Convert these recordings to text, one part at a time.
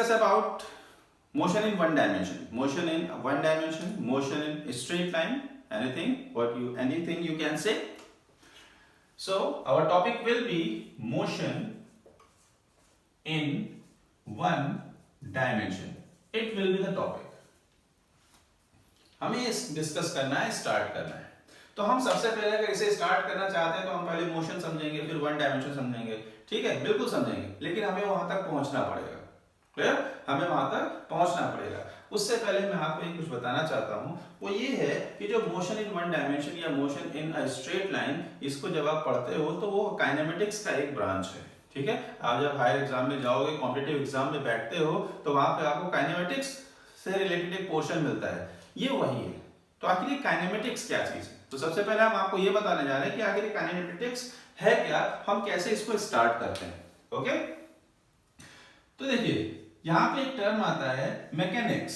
discuss about motion in one dimension. Motion in one dimension, motion in a straight line, anything you can say. So our topic will be motion in one dimension. It will be the topic. हमें discuss करना है, start करना है. तो हम सबसे पहले अगर इसे स्टार्ट करना चाहते हैं तो हम पहले मोशन समझेंगे, फिर वन डायमेंशन समझेंगे. ठीक है, बिल्कुल समझेंगे, लेकिन हमें वहां तक पहुंचना पड़ेगा. क्लियर? हमें वहां तक पहुंचना पड़ेगा. उससे पहले मैं आपको एक कुछ बताना चाहता हूं, वो ये है कि जो मोशन इन वन डायमेंशन या motion in a straight line, इसको जब आप पढ़ते हो तो वो काइनेमेटिक्स का एक ब्रांच है. ठीक है, आप जब हायर एग्जाम में जाओगे, कॉम्पिटिटिव एग्जाम में बैठते हो, तो वहां पे आपको काइनेमेटिक्स से रिलेटेड एक पोर्शन मिलता है. ये वही है. तो आखिर ये काइनेमेटिक्स क्या चीज है? तो सबसे पहले हम आपको ये बताने जा रहे हैं कि आखिर ये काइनेमेटिक्स है क्या, हम कैसे इसको स्टार्ट करते हैं. ओके, तो देखिए यहां पे एक टर्म आता है मैकेनिक्स.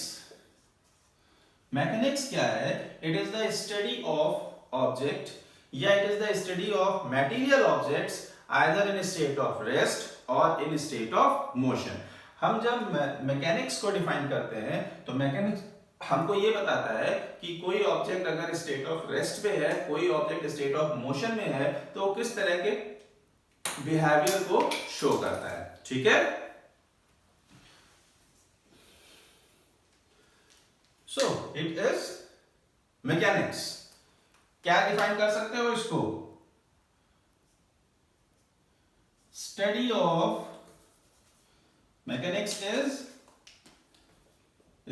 मैकेनिक्स क्या है? It is the study of object या it is the study of material objects either in state of rest और इन स्टेट ऑफ मोशन. हम जब मैकेनिक्स को डिफाइन करते हैं तो मैकेनिक्स हमको ये बताता है कि कोई ऑब्जेक्ट अगर स्टेट ऑफ रेस्ट पे है, कोई ऑब्जेक्ट स्टेट ऑफ मोशन में है, तो किस तरह के बिहेवियर को शो करता है. ठीक है, सो इट इज मैकेनिक्स. क्या डिफाइन कर सकते हो इसको? Study of mechanics is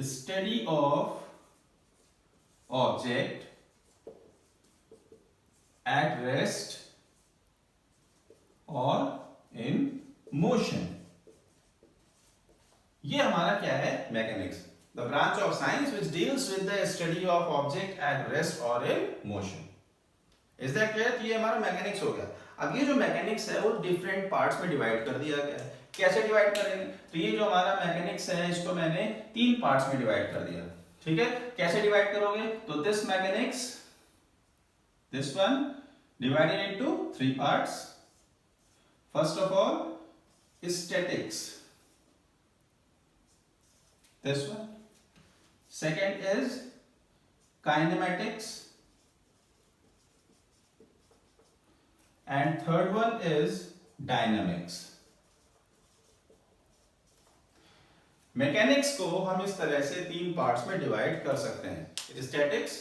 study of object at rest or in motion. ये हमारा क्या है? Mechanics. The branch of science which deals with the study of object at rest or in motion. Is that clear? ये हमारा mechanics हो गया. अब ये जो मैकेनिक्स है वो डिफरेंट पार्ट्स में डिवाइड कर दिया गया है. कैसे डिवाइड करेंगे? तो ये जो हमारा मैकेनिक्स है इसको मैंने 3 पार्ट्स में डिवाइड कर दिया. ठीक है, कैसे डिवाइड करोगे? तो this mechanics, this one divided into 3 parts. First of all statics, this one. Second is kinematics and third one is dynamics. Mechanics को हम इस तरह से 3 पार्ट्स में डिवाइड कर सकते हैं, स्टैटिक्स,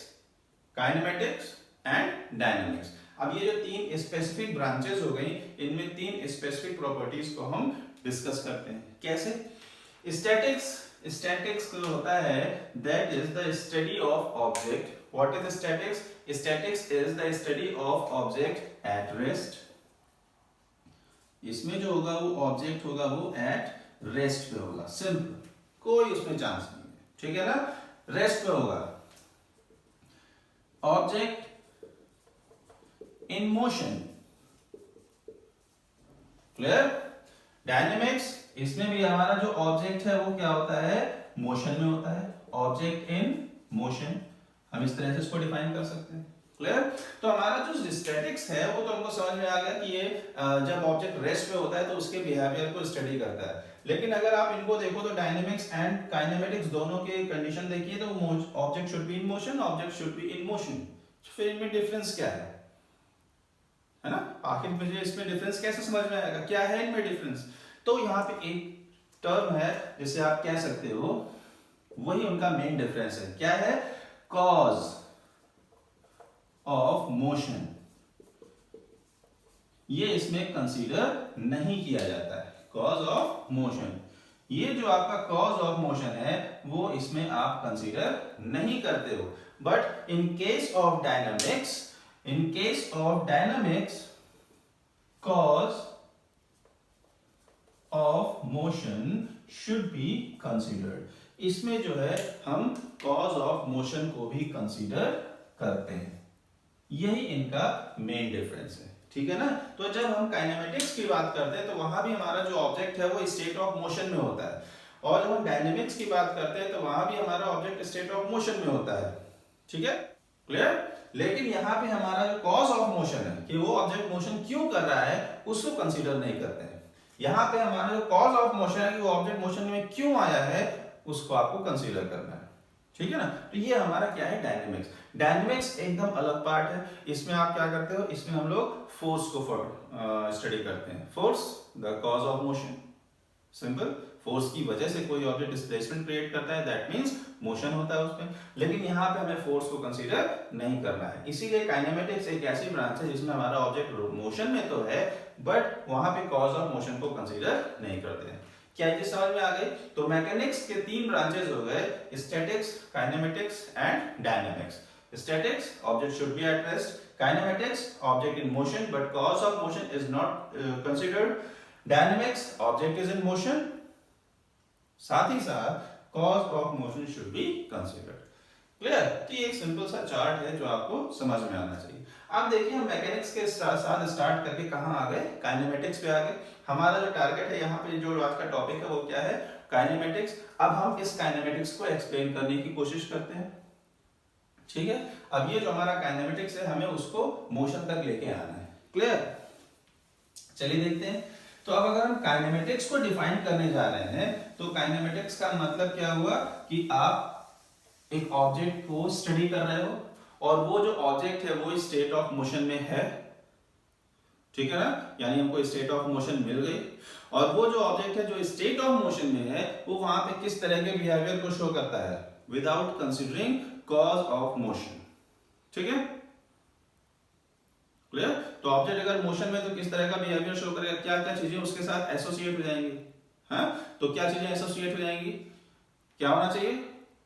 काइनेमैटिक्स एंड डायनामिक्स. अब ये जो 3 स्पेसिफिक ब्रांचेस हो गई, इनमें 3 स्पेसिफिक प्रॉपर्टीज को हम डिस्कस करते हैं. कैसे? स्टैटिक्स जो होता है that is the study of object. What is statics? Statics is the study of object at rest. इसमें जो होगा वो ऑब्जेक्ट होगा वो एट रेस्ट पे होगा. सिंपल, कोई उसमें चांस नहीं है. ठीक है ना, रेस्ट पे होगा. Object in motion. Clear? Dynamics, इसमें भी हमारा जो ऑब्जेक्ट है वो क्या होता है? मोशन में होता है. ऑब्जेक्ट इन मोशन, हम इस तरह से इसको डिफाइन कर सकते हैं. क्लियर? तो हमारा जो स्टैटिक्स है वो तो हमको समझ में आ गया कि ये जब ऑब्जेक्ट रेस्ट पे होता है तो उसके बिहेवियर को स्टडी करता है. लेकिन अगर आप इनको देखो तो डायनेमिक्स एंड काइनेमेटिक्स दोनों के कंडीशन देखिए तो object should be in motion, object should be in motion. फिर इनमें डिफरेंस क्या है ना? आखिर मुझे इसमें डिफरेंस कैसे समझ में आएगा? क्या है इनमें डिफरेंस? तो यहाँ पे एक टर्म है जिसे आप कह सकते हो, वही उनका मेन डिफरेंस है. क्या है? Cause of motion. ये इसमें कंसीडर नहीं किया जाता है. कॉज ऑफ मोशन, ये जो आपका कॉज ऑफ मोशन है वो इसमें आप कंसीडर नहीं करते हो. But in case of dynamics cause of motion should be considered. इसमें जो है हम कॉज ऑफ मोशन को भी कंसीडर करते हैं. यही इनका मेन डिफरेंस है. ठीक है ना? तो जब हम काइनेमेटिक्स की बात करते हैं तो वहां भी हमारा जो ऑब्जेक्ट है वो स्टेट ऑफ मोशन में होता है, और जब हम डायनेमिक्स की बात करते हैं तो वहां भी हमारा ऑब्जेक्ट स्टेट ऑफ मोशन में होता है. ठीक है, क्लियर? लेकिन यहाँ पे हमारा जो कॉज ऑफ मोशन है कि वो ऑब्जेक्ट मोशन क्यों कर रहा है उसको कंसीडर नहीं करते हैं. यहाँ पे हमारा जो कॉज ऑफ मोशन है कि वो ऑब्जेक्ट मोशन में क्यों आया है उसको आपको कंसीडर करना है, ठीक है ना। तो ये हमारा क्या है, डायनेमिक्स। डायनेमिक्स एकदम अलग पार्ट है। इसमें आप क्या करते हो, इसमें हम लोग फोर्स को स्टडी करते हैं। Force the cause of motion, simple. Force की वजह से कोई ऑब्जेक्ट डिस्प्लेसमेंट क्रिएट करता है, दैट मींस मोशन होता है उसमें। लेकिन यहाँ पे हमें फोर्स को कंसीडर नहीं करना है, इसीलिए काइनेमेटिक्स एक ऐसी ब्रांच है जिसमें हमारा ऑब्जेक्ट मोशन में तो है बट वहां पे कॉज ऑफ मोशन को कंसीडर नहीं करते हैं। क्या ये समझ में आ गई? तो मैकेनिक्स के 3 ब्रांचेस हो गए, statics, kinematics and dynamics. Statics, object should be at rest. Kinematics, object in motion but cause of motion is not considered. Dynamics, object is in motion, साथ ही साथ cause of motion should be considered. Clear? तो ये एक simple सा chart है जो आपको समझ में आना चाहिए। अब देखिए हम मैकेनिक्स के साथ स्टार्ट करके कहां आ गए, काइनेमेटिक्स पे आ गए। हमारा जो टारगेट है यहाँ पे जो आज का टॉपिक है वो क्या है, काइनेमेटिक्स। अब हम इस काइनेमेटिक्स को एक्सप्लेन करने की कोशिश करते हैं, ठीक है। अब ये जो हमारा काइनेमेटिक्स है हमें उसको मोशन तक लेके आना है। क्लियर? चलिए देखते हैं। तो अब अगर हम काइनेमेटिक्स को डिफाइन करने जा रहे हैं तो काइनेमेटिक्स का मतलब क्या हुआ कि आप एक ऑब्जेक्ट को स्टडी कर रहे हो और वो जो ऑब्जेक्ट है वो स्टेट ऑफ मोशन में है, ठीक है ना। यानी हमको स्टेट ऑफ मोशन मिल गई और वो जो ऑब्जेक्ट है जो स्टेट ऑफ मोशन में है वो वहां पे किस तरह के बिहेवियर को शो करता है, without considering cause of motion, ठीक है। क्लियर? तो ऑब्जेक्ट अगर मोशन में तो किस तरह का बिहेवियर शो करेगा, क्या क्या चीजें उसके साथ एसोसिएट हो जाएंगी। हाँ, तो क्या चीजें एसोसिएट हो जाएंगी, क्या होना चाहिए,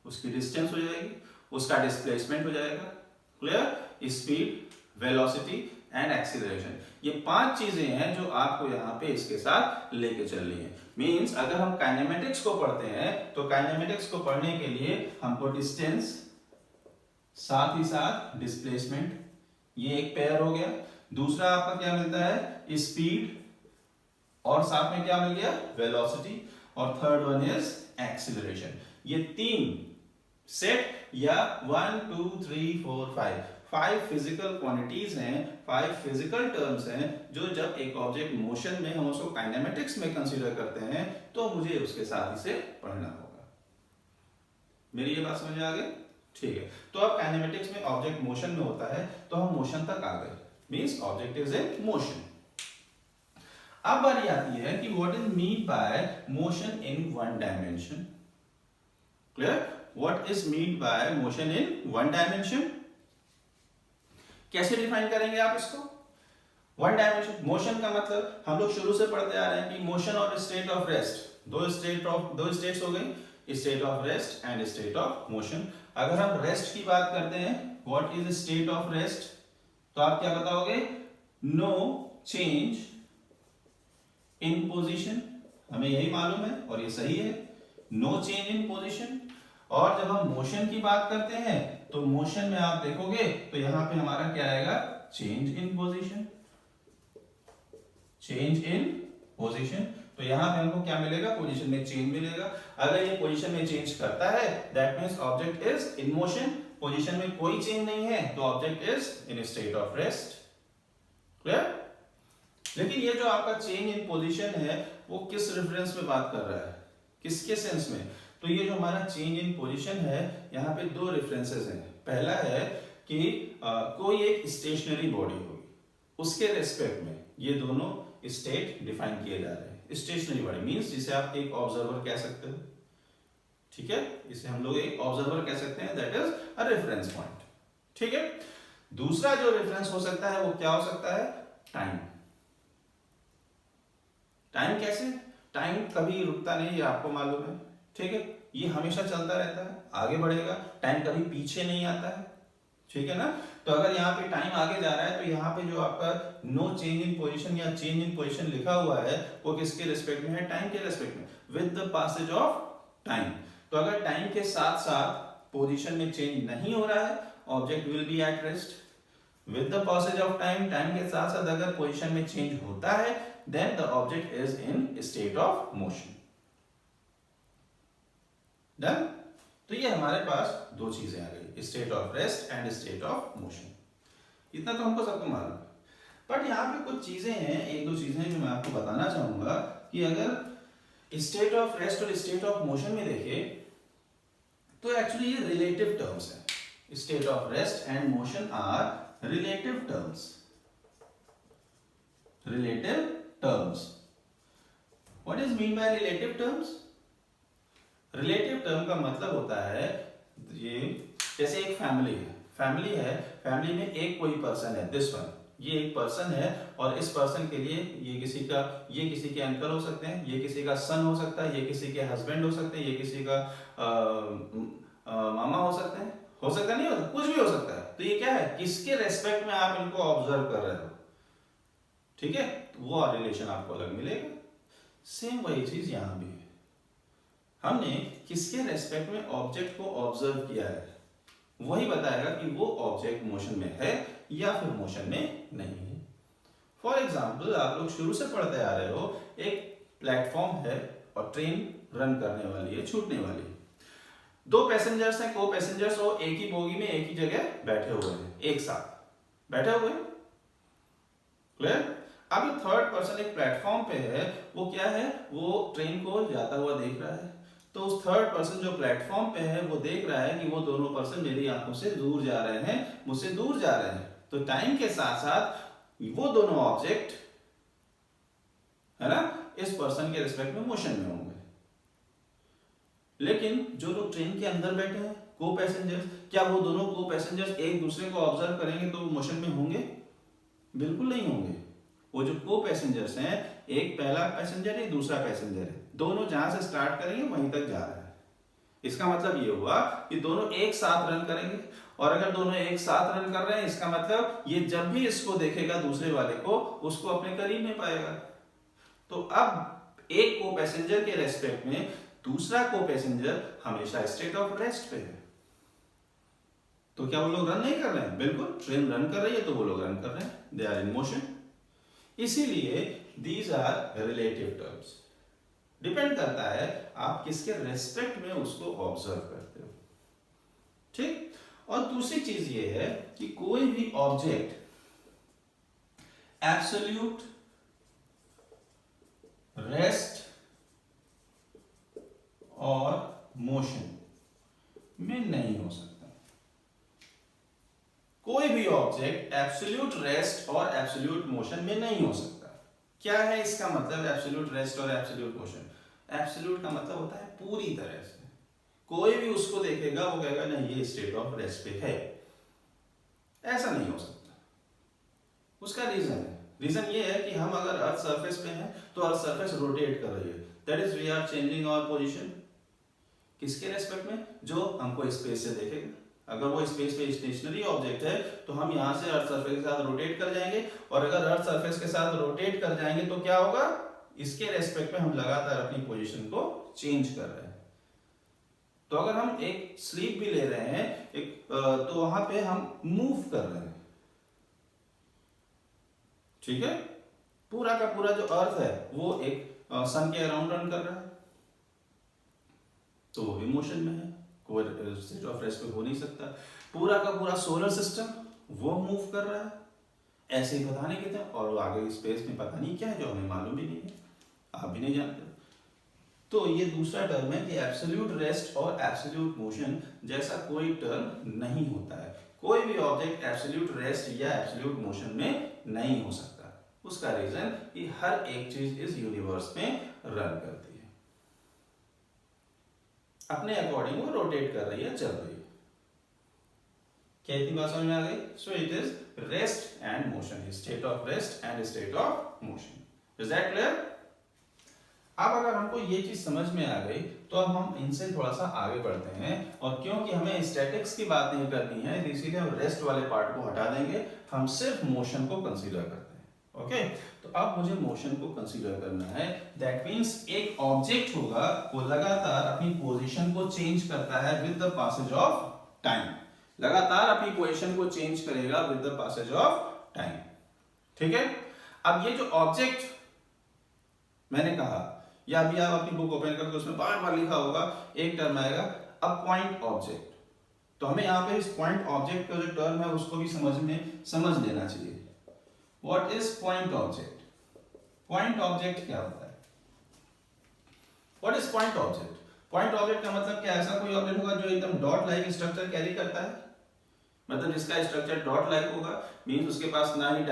उसकी डिस्टेंस हो जाएगी, उसका डिस्प्लेसमेंट हो जाएगा। Clear? Speed, velocity and acceleration, ये 5 चीजें हैं जो आपको यहाँ पे इसके साथ लेके चलनी है। मींस अगर हम काइनेमेटिक्स को पढ़ते हैं तो काइनेमेटिक्स को पढ़ने के लिए हमको डिस्टेंस साथ ही साथ डिस्प्लेसमेंट, ये एक पेयर हो गया। दूसरा आपका क्या मिलता है, स्पीड, और साथ में क्या मिल गया, वेलोसिटी, और थर्ड वन इज एक्सीलरेशन। ये 3 सेट या 1 2 3 4 5 फिजिकल क्वांटिटीज हैं, 5 फिजिकल टर्म्स हैं जो जब एक ऑब्जेक्ट मोशन में हम उसको काइनेमेटिक्स में कंसीडर करते हैं तो मुझे उसके साथ इसे पढ़ना होगा। मेरी ये बात समझ में आ गई? ठीक है। तो अब काइनेमेटिक्स में ऑब्जेक्ट मोशन में होता है तो हम मोशन तक आ गए, means object is in motion. अब बारी आती है कि what is mean bye motion in one dimension. Clear? What is mean bye motion in one dimension, कैसे डिफाइन करेंगे आप इसको? वन डायमेंशन मोशन का मतलब हम लोग शुरू से पढ़ते आ रहे हैं कि मोशन और स्टेट ऑफ रेस्ट, दो स्टेट्स हो गई, state of rest and state of motion. अगर हम रेस्ट की बात करते हैं, what is state of rest, तो आप क्या बताओगे, नो चेंज इन पोजीशन, हमें यही मालूम है और ये सही है, नो चेंज इन पोजीशन। और जब हम मोशन की बात करते हैं तो मोशन में आप देखोगे तो यहां पे हमारा क्या आएगा, change in position, change in position. तो यहां पे हमको क्या मिलेगा, पोजीशन में चेंज मिलेगा। अगर ये पोजीशन में चेंज करता है that means object is in motion, position में कोई चेंज नहीं है तो object is in state of rest. Clear? लेकिन ये जो आपका चेंज इन पोजीशन है वो किस रेफरेंस में बात कर रहा है, किसके सेंस में? तो ये जो हमारा चेंज इन पोजीशन है यहाँ पे 2 रेफरेंसेस हैं। पहला है कि कोई एक स्टेशनरी बॉडी होगी, उसके रेस्पेक्ट में ये दोनों स्टेट डिफाइन किए जा रहे हैं। स्टेशनरी बॉडी मींस जिसे आप एक ऑब्जर्वर कह सकते हो, ठीक है, इसे हम लोग एक ऑब्जर्वर कह सकते हैं, that is a reference point, ठीक है। दूसरा जो रेफरेंस हो सकता है वो क्या हो सकता है, टाइम। टाइम कैसे? टाइम कभी रुकता नहीं, ये आपको मालूम है, ठीक है, ये हमेशा चलता रहता है, आगे बढ़ेगा, टाइम कभी पीछे नहीं आता है, ठीक है ना। तो अगर यहाँ पे टाइम आगे जा रहा है तो यहाँ पे जो आपका नो चेंज इन पोजीशन या चेंज इन पोजीशन लिखा हुआ है वो किसके रिस्पेक्ट में है, टाइम के रिस्पेक्ट में, with the passage of time. तो अगर टाइम के साथ साथ पोजीशन में चेंज नहीं हो रहा है, object will be at rest. With the passage of time, time के साथ साथ अगर पोजीशन में चेंज होता है then the object is in state of motion. Done? तो ये हमारे पास 2 चीजें आ गई, state of rest and state of motion. इतना तो हमको सबको मालूम है, बट यहाँ पे कुछ चीजें हैं, 1-2 चीजें जो मैं आपको बताना चाहूंगा कि अगर स्टेट ऑफ रेस्ट और स्टेट ऑफ मोशन में देखें तो एक्चुअली ये रिलेटिव टर्म्स है। State of rest and motion are relative terms. Relative terms, what is mean by relative terms? Relative term का मतलब होता है ये जैसे एक फैमिली है, फैमिली में एक कोई पर्सन है, दिस वन, ये एक पर्सन है और इस पर्सन के लिए ये किसी के अंकल हो सकते हैं, ये किसी का सन हो सकता है, ये किसी के हस्बैंड हो सकते हैं, ये किसी का मामा हो सकते हैं, नहीं हो सकता, कुछ भी हो सकता है। तो ये क्या है, किसके रेस्पेक्ट में आप इनको ऑब्जर्व कर रहे हो, ठीक है, तो वो रिलेशन आपको अलग मिलेगा। सेम वही चीज यहां भी है, हमने किसके रेस्पेक्ट में ऑब्जेक्ट को ऑब्जर्व किया है वही बताएगा कि वो ऑब्जेक्ट मोशन में है या फिर मोशन में नहीं है। फॉर एग्जाम्पल, आप लोग शुरू से पढ़ते आ रहे हो, एक प्लेटफॉर्म है और ट्रेन रन करने वाली है, छूटने वाली है। दो पैसेंजर्स हैं, को पैसेंजर्स, वो एक ही बोगी में एक ही जगह बैठे हुए हैं, एक साथ बैठे हुए हैं, क्लियर? अभी थर्ड पर्सन एक प्लेटफॉर्म पे है, वो क्या है, वो ट्रेन को जाता हुआ देख रहा है। तो उस थर्ड पर्सन जो प्लेटफॉर्म पे है वो देख रहा है कि वो दोनों पर्सन मेरी आंखों से दूर जा रहे हैं, मुझसे दूर जा रहे हैं। तो टाइम के साथ साथ वो दोनों ऑब्जेक्ट है ना इस पर्सन के रिस्पेक्ट में मोशन में होंगे। लेकिन जो लोग ट्रेन के अंदर बैठे हैं, को पैसेंजर्स, क्या वो दोनों को पैसेंजर्स एक दूसरे को ऑब्जर्व करेंगे तो मोशन में होंगे? बिल्कुल नहीं होंगे। वो जो को पैसेंजर्स हैं, एक पहला पैसेंजर है, दूसरा पैसेंजर है, दोनों जहां से स्टार्ट करेंगे वहीं तक जा रहे हैं। इसका मतलब ये हुआ कि दोनों एक साथ रन करेंगे, और अगर दोनों एक साथ रन कर रहे हैं इसका मतलब ये जब भी इसको देखेगा दूसरे वाले को, उसको अपने करीब में पाएगा। तो अब एक को पैसेंजर के रेस्पेक्ट में दूसरा को पैसेंजर हमेशा स्टेट ऑफ रेस्ट पे है। तो क्या वो लोग रन नहीं कर रहे हैं? बिल्कुल, ट्रेन रन कर रही है तो वो लोग रन कर रहे हैं, दे आर इन मोशन। इसीलिए these are relative terms. Depend करता है आप किसके रेस्पेक्ट में उसको ऑब्जर्व करते हो, ठीक। और दूसरी चीज ये है कि कोई भी ऑब्जेक्ट एब्सोल्यूट रेस्ट और मोशन में नहीं हो सकता। कोई भी ऑब्जेक्ट एब्सोल्यूट रेस्ट और एब्सोल्यूट मोशन में नहीं हो सकता। क्या है इसका मतलब एब्सोल्यूट रेस्ट और एब्सोल्यूट मोशन? एब्सोल्यूट का मतलब होता है पूरी तरह से, कोई भी उसको देखेगा वो कहेगा नहीं ये स्टेट ऑफ रेस्ट पे है, ऐसा नहीं हो सकता। उसका रीजन ये है कि हम अगर अर्थ सरफेस पे हैं तो अर्थ सरफेस रोटेट कर रही है, that is we are changing our position. किसके रेस्पेक्ट में? जो हमको स्पेस से देखेगा। अगर वो स्पेस पे स्टेशनरी ऑब्जेक्ट है तो हम यहां से अर्थ सरफेस के साथ रोटेट कर जाएंगे, और अगर अर्थ सरफेस के साथ रोटेट कर जाएंगे तो क्या होगा, इसके रेस्पेक्ट में हम लगातार अपनी पोजीशन को चेंज कर रहे हैं। तो अगर हम एक स्लीप भी ले रहे हैं तो वहां पे हम मूव कर रहे हैं, ठीक है। पूरा का पूरा जो अर्थ है वो एक सन के अराउंड रन कर रहा है, तो वो भी मोशन में है, कोई स्टेट ऑफ रेस्ट पे हो नहीं सकता। पूरा का पूरा सोलर सिस्टम वो मूव कर रहा है, ऐसे ही पता नहीं कितना, और आगे स्पेस में पता नहीं क्या है जो हमें मालूम भी नहीं है, आप भी नहीं जानते। तो ये दूसरा टर्म है कि एब्सोल्यूट रेस्ट और एब्सोल्यूट मोशन जैसा कोई टर्म नहीं होता है। कोई भी ऑब्जेक्ट एब्सोल्यूट रेस्ट या एब्सोल्यूट मोशन में नहीं हो सकता। उसका रीजन कि हर एक चीज इस यूनिवर्स में रन करती है, अपने अकॉर्डिंग वो रोटेट कर रही है, चल रही है। क्या इतनी बात समझ में आ गई? So it is rest and motion, state of rest and state of motion. Is that clear? अब अगर हमको ये चीज समझ में आ गई तो अब हम इनसे थोड़ा सा आगे बढ़ते हैं, और क्योंकि हमें स्टैटिक्स की बात नहीं करनी है इसीलिए हम रेस्ट वाले पार्ट को हटा देंगे, हम सिर्फ मोशन को कंसीडर करते हैं। ओके, तो अब मुझे मोशन को कंसीडर करना है। दैट मींस एक ऑब्जेक्ट होगा वो लगातार अपनी पोजीशन को चेंज करता है with the passage of time, लगातार अपनी पोजीशन को चेंज करेगा with the passage of time, ठीक है। अब ये जो ऑब्जेक्ट मैंने कहा, या अभी आप अपनी बुक ओपन करके उसमें बार बार लिखा होगा, एक टर्म आएगा अ पॉइंट ऑब्जेक्ट। तो हमें यहाँ पे इस पॉइंट ऑब्जेक्ट का जो टर्म है उसको भी समझ लेना चाहिए। What is point object? Point object क्या होता है? What is point object? Point object का मतलब क्या? ऐसा कोई ऑब्जेक्ट होगा जो एकदम डॉट लाइक स्ट्रक्चर कैरी करता है, मतलब जिसका स्ट्रक्चर डॉट लाइक होगा, मींस उसके पास ना ही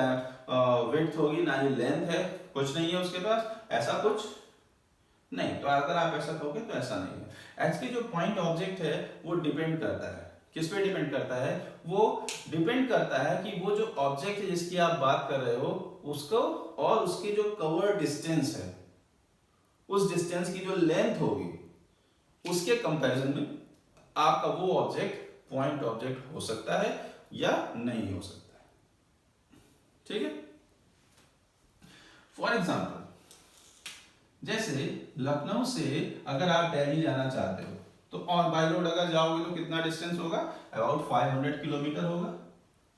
विड्थ होगी ना ही लेंथ है, कुछ नहीं है उसके पास, ऐसा कुछ नहीं। तो अगर आप ऐसा कहोगे तो ऐसा नहीं है। एक्चुअली जो पॉइंट ऑब्जेक्ट है वो डिपेंड करता है, किस पे डिपेंड करता है? वो डिपेंड करता है कि वो जो ऑब्जेक्ट है जिसकी आप बात कर रहे हो उसको और उसकी जो कवर डिस्टेंस है, उस डिस्टेंस की जो लेंथ होगी उसके कंपैरिजन में आपका वो ऑब्जेक्ट पॉइंट ऑब्जेक्ट हो सकता है या नहीं हो सकता है। ठीक है, फॉर एग्जाम्पल जैसे लखनऊ से अगर आप दिल्ली जाना चाहते हो तो ऑन बाय रोड अगर जाओगे तो कितना डिस्टेंस होगा? अबाउट 500 किलोमीटर होगा,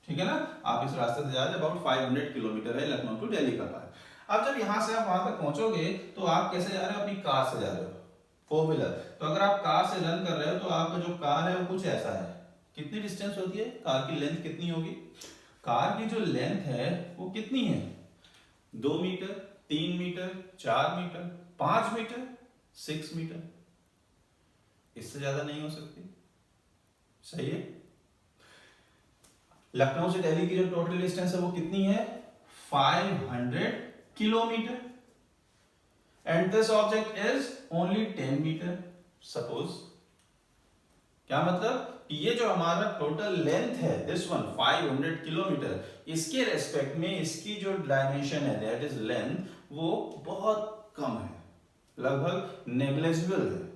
ठीक है ना। आप इस रास्ते से जा रहे अबाउट 500 किलोमीटर है लखनऊ टू दिल्ली का पार। अब जब यहां से आप वहां तक पहुंचोगे तो आप कैसे जा रहे हो? अपनी कार से जा रहे हो, फोर व्हीलर। तो अगर आप कार से रन कर रहे हो तो आपका जो कार है वो कुछ ऐसा है। कितनी डिस्टेंस होती है? कार की लेंथ कितनी होगी? कार की जो लेंथ है वो कितनी है? 2 metre, 3 metre, 4 metre, 5 metre, 6 metre, इससे ज्यादा नहीं हो सकती। सही है। लखनऊ से दिल्ली की जो टोटल डिस्टेंस है वो कितनी है? 500 kilometre and this object is only 10 metre. Suppose, क्या मतलब कि ये जो हमारा टोटल लेंथ है दिस वन 500 किलोमीटर, इसके रेस्पेक्ट में इसकी जो डायमेंशन है दैट इज लेंथ वो बहुत कम है, लगभग नेग्लिजिबल है।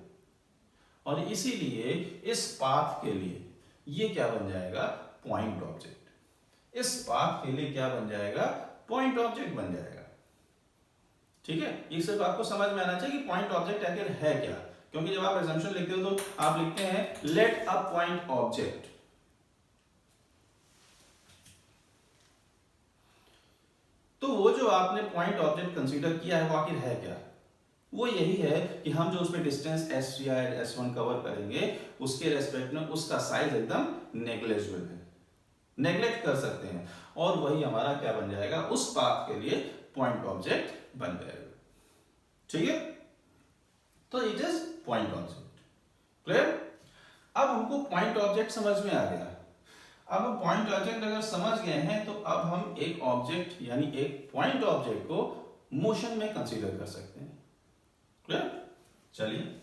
और इसीलिए इस पाथ के लिए ये क्या बन जाएगा? Point object. इस पाथ के लिए क्या बन जाएगा? पॉइंट ऑब्जेक्ट बन जाएगा। ठीक है, ये सिर्फ आपको समझ में आना चाहिए कि पॉइंट ऑब्जेक्ट आखिर है क्या। क्योंकि जब आप assumption लिखते हो तो आप लिखते हैं लेट अ पॉइंट ऑब्जेक्ट। तो वो जो आपने पॉइंट ऑब्जेक्ट कंसीडर किया है वो आखिर है क्या? वो यही है कि हम जो उसमें डिस्टेंस S1 कवर करेंगे उसके रेस्पेक्ट में उसका साइज एकदम नेग्लिजिबल है, नेग्लेक्ट कर सकते हैं, और वही हमारा क्या बन जाएगा? उस पाथ के लिए पॉइंट ऑब्जेक्ट बन जाएगा। ठीक है, तो it is point object. Clear? अब हमको पॉइंट ऑब्जेक्ट समझ में आ गया। अब हम पॉइंट ऑब्जेक्ट अगर समझ गए हैं तो अब हम एक ऑब्जेक्ट यानी एक पॉइंट ऑब्जेक्ट को मोशन में कंसीडर कर सकते हैं। क्लियर? चलिए,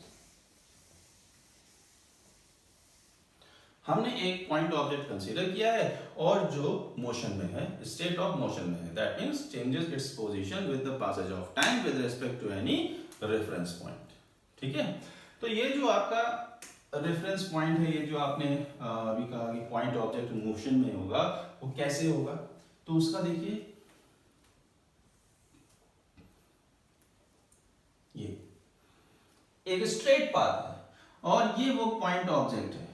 हमने एक पॉइंट ऑब्जेक्ट कंसीडर किया है और जो मोशन में है, स्टेट ऑफ मोशन में है, that means changes its position with the passage of time with respect to any reference point. ठीक है, तो ये जो आपका रेफरेंस पॉइंट है, ये जो आपने अभी कहा कि पॉइंट ऑब्जेक्ट मोशन में होगा, वो कैसे होगा? तो उसका देखिए, ये एक स्ट्रेट पाथ है और ये वो पॉइंट ऑब्जेक्ट है,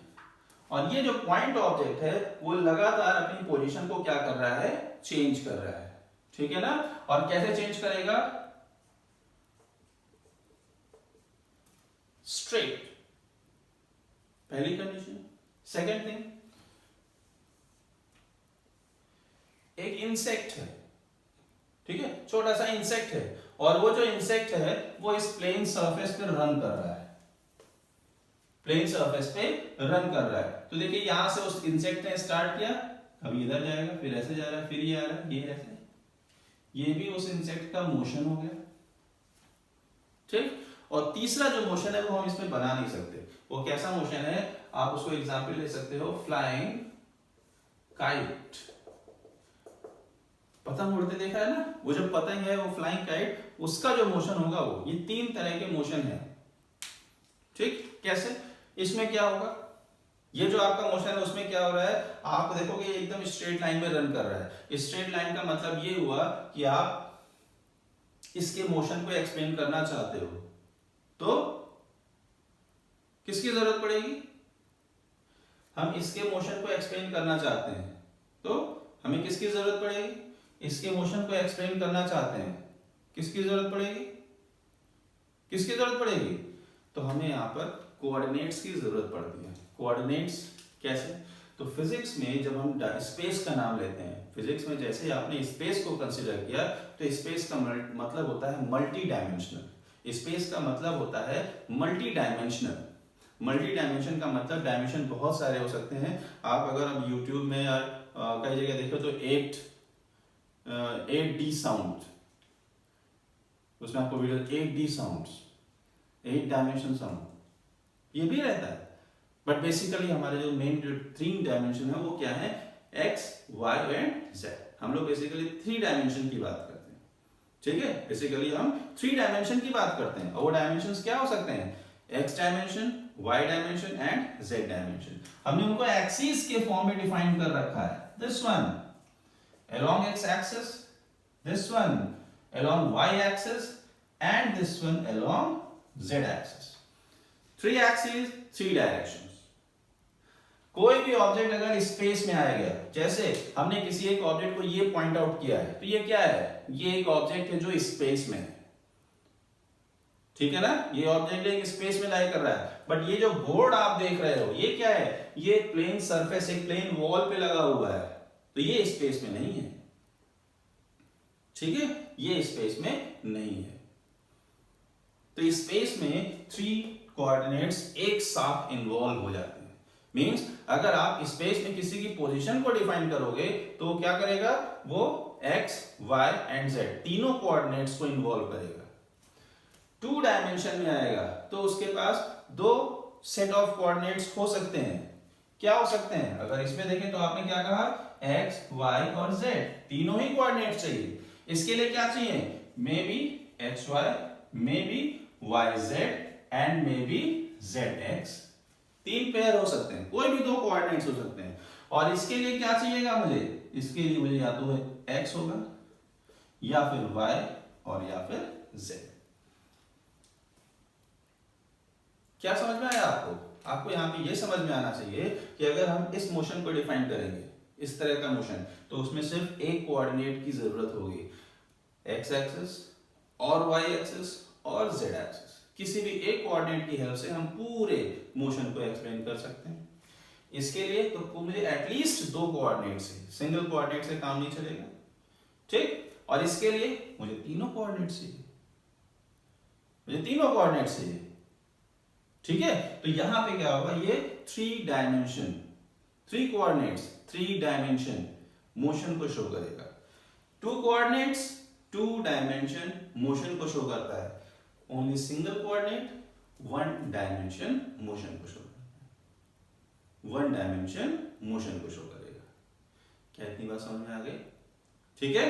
और ये जो पॉइंट ऑब्जेक्ट है वो लगातार अपनी पोजीशन को क्या कर रहा है? चेंज कर रहा है। ठीक है ना? और कैसे चेंज करेगा? स्ट्रेट, पहली कंडीशन। सेकंड थिंग, एक इंसेक्ट है, ठीक है, छोटा सा इंसेक्ट है, और वो जो इंसेक्ट है वो इस प्लेन सरफेस पे रन कर रहा है, प्लेन सरफेस पे रन कर रहा है। तो देखिए यहां से उस इंसेक्ट ने स्टार्ट किया, अभी इधर जाएगा, फिर ऐसे जा रहा है, फिर ये आ रहा है, ये ऐसे, ये भी उस इंसेक्ट का मोशन हो गया। ठीक, और तीसरा जो मोशन है वो हम इसमें बना नहीं सकते। वो कैसा मोशन है? आप उसको एग्जांपल ले सकते हो, फ्लाइंग काइट। पतंग उड़ते देखा है ना? वो जो पतंग है वो फ्लाइंग काइट, उसका जो मोशन होगा वो, ये 3 तरह के मोशन है। ठीक, कैसे? इसमें क्या होगा? ये जो आपका मोशन है उसमें क्या हो रहा है? आप देखोगे ये एकदम स्ट्रेट लाइन में रन कर रहा है। स्ट्रेट लाइन का मतलब ये हुआ कि आप इसके मोशन को एक्सप्लेन करना चाहते हो तो किसकी जरूरत पड़ेगी? हम इसके मोशन को एक्सप्लेन करना चाहते हैं तो हमें किसकी जरूरत पड़ेगी? इसके मोशन को एक्सप्लेन करना चाहते हैं, किसकी जरूरत पड़ेगी? किसकी जरूरत पड़ेगी? तो हमें यहां पर कोऑर्डिनेट्स की जरूरत पड़ती है। कोऑर्डिनेट्स कैसे? तो फिजिक्स में जब हम स्पेस का नाम लेते हैं, फिजिक्स में जैसे आपने स्पेस को कंसीडर किया तो स्पेस का मतलब होता है मल्टी डायमेंशनल। स्पेस का मतलब होता है मल्टी डायमेंशनल। मल्टी डायमेंशन का मतलब डायमेंशन बहुत सारे हो सकते हैं। आप अगर अब यूट्यूब में या कई जगह देखो तो 8D साउंड, उसमें आपको video 8D sound, 8 dimension sound ये भी रहता है। बट बेसिकली हमारे जो मेन जो 3 डायमेंशन है वो क्या है, एक्स वाई एंड जेड। हम लोग बेसिकली 3 डायमेंशन की बात करते हैं, ठीक है। बेसिकली हम 3 डायमेंशन की बात करते हैं और वो डायमेंशंस क्या हो सकते हैं, X dimension, Y dimension and Z dimension. हमने उनको एक्सिस के फॉर्म में डिफाइन कर रखा है, this one along x axis, this one along y axis and this one along z axis। 3 axes 3 directions। कोई भी ऑब्जेक्ट अगर स्पेस में आएगा, जैसे हमने किसी एक ऑब्जेक्ट को ये पॉइंट आउट किया है, तो ये क्या है, ये एक ऑब्जेक्ट है जो स्पेस में है, ठीक है ना। ये ऑब्जेक्ट एक स्पेस में लाई कर रहा है। बट ये जो बोर्ड आप देख रहे हो ये क्या है, ये प्लेन सरफेस, एक प्लेन वॉल पे लगा हुआ है, तो ये स्पेस में नहीं है, ठीक है, ये स्पेस में नहीं है। तो स्पेस में 3 कोऑर्डिनेट्स एक साथ इन्वॉल्व हो जाते हैं। मींस अगर आप स्पेस में किसी की पोजीशन को डिफाइन करोगे तो क्या करेगा, वो x, y एंड z तीनों कोऑर्डिनेट्स को इन्वॉल्व करेगा। 2 डायमेंशन में आएगा तो उसके पास 2 सेट ऑफ कोऑर्डिनेट्स हो सकते हैं। क्या हो सकते हैं, अगर इसमें देखें तो आपने क्या कहा, x, y और z तीनों ही कोऑर्डिनेट्स चाहिए। इसके लिए क्या चाहिए, may be X Y, may be Y Z and may be Z X. 3 pair हो सकते हैं, कोई भी 2 कोऑर्डिनेट्स हो सकते हैं। और इसके लिए क्या चाहिएगा मुझे, इसके लिए मुझे या तो एक्स होगा या फिर वाई और या फिर जेड। क्या समझ में आया आपको? आपको यहां पे ये समझ में आना चाहिए कि अगर हम इस मोशन को डिफाइन करेंगे, इस तरह का मोशन, तो उसमें सिर्फ एक कोऑर्डिनेट की जरूरत होगी, एक्स एक्सिस और वाई एक्सिस और जेड एक्सिस। किसी भी एक कोऑर्डिनेट की हेल्प से हम पूरे मोशन को एक्सप्लेन कर सकते हैं। इसके लिए तो मुझे एटलीस्ट 2 कोऑर्डिनेट से, सिंगल कोऑर्डिनेट से काम नहीं चलेगा, ठीक। और इसके लिए मुझे तीनों कोऑर्डिनेट चाहिए, मुझे तीनों कोऑर्डिनेट चाहिए, ठीक है। तो यहां पे क्या होगा, ये 3 डायमेंशन, 3 कोऑर्डिनेट्स 3 डायमेंशन मोशन को शो करेगा। 2 कोऑर्डिनेट्स 2 डायमेंशन मोशन को शो करता है। Only single coordinate 1 dimension motion को शो करता है, 1 डायमेंशन मोशन को शो करेगा। क्या इतनी बात समझ में आ गई? ठीक है।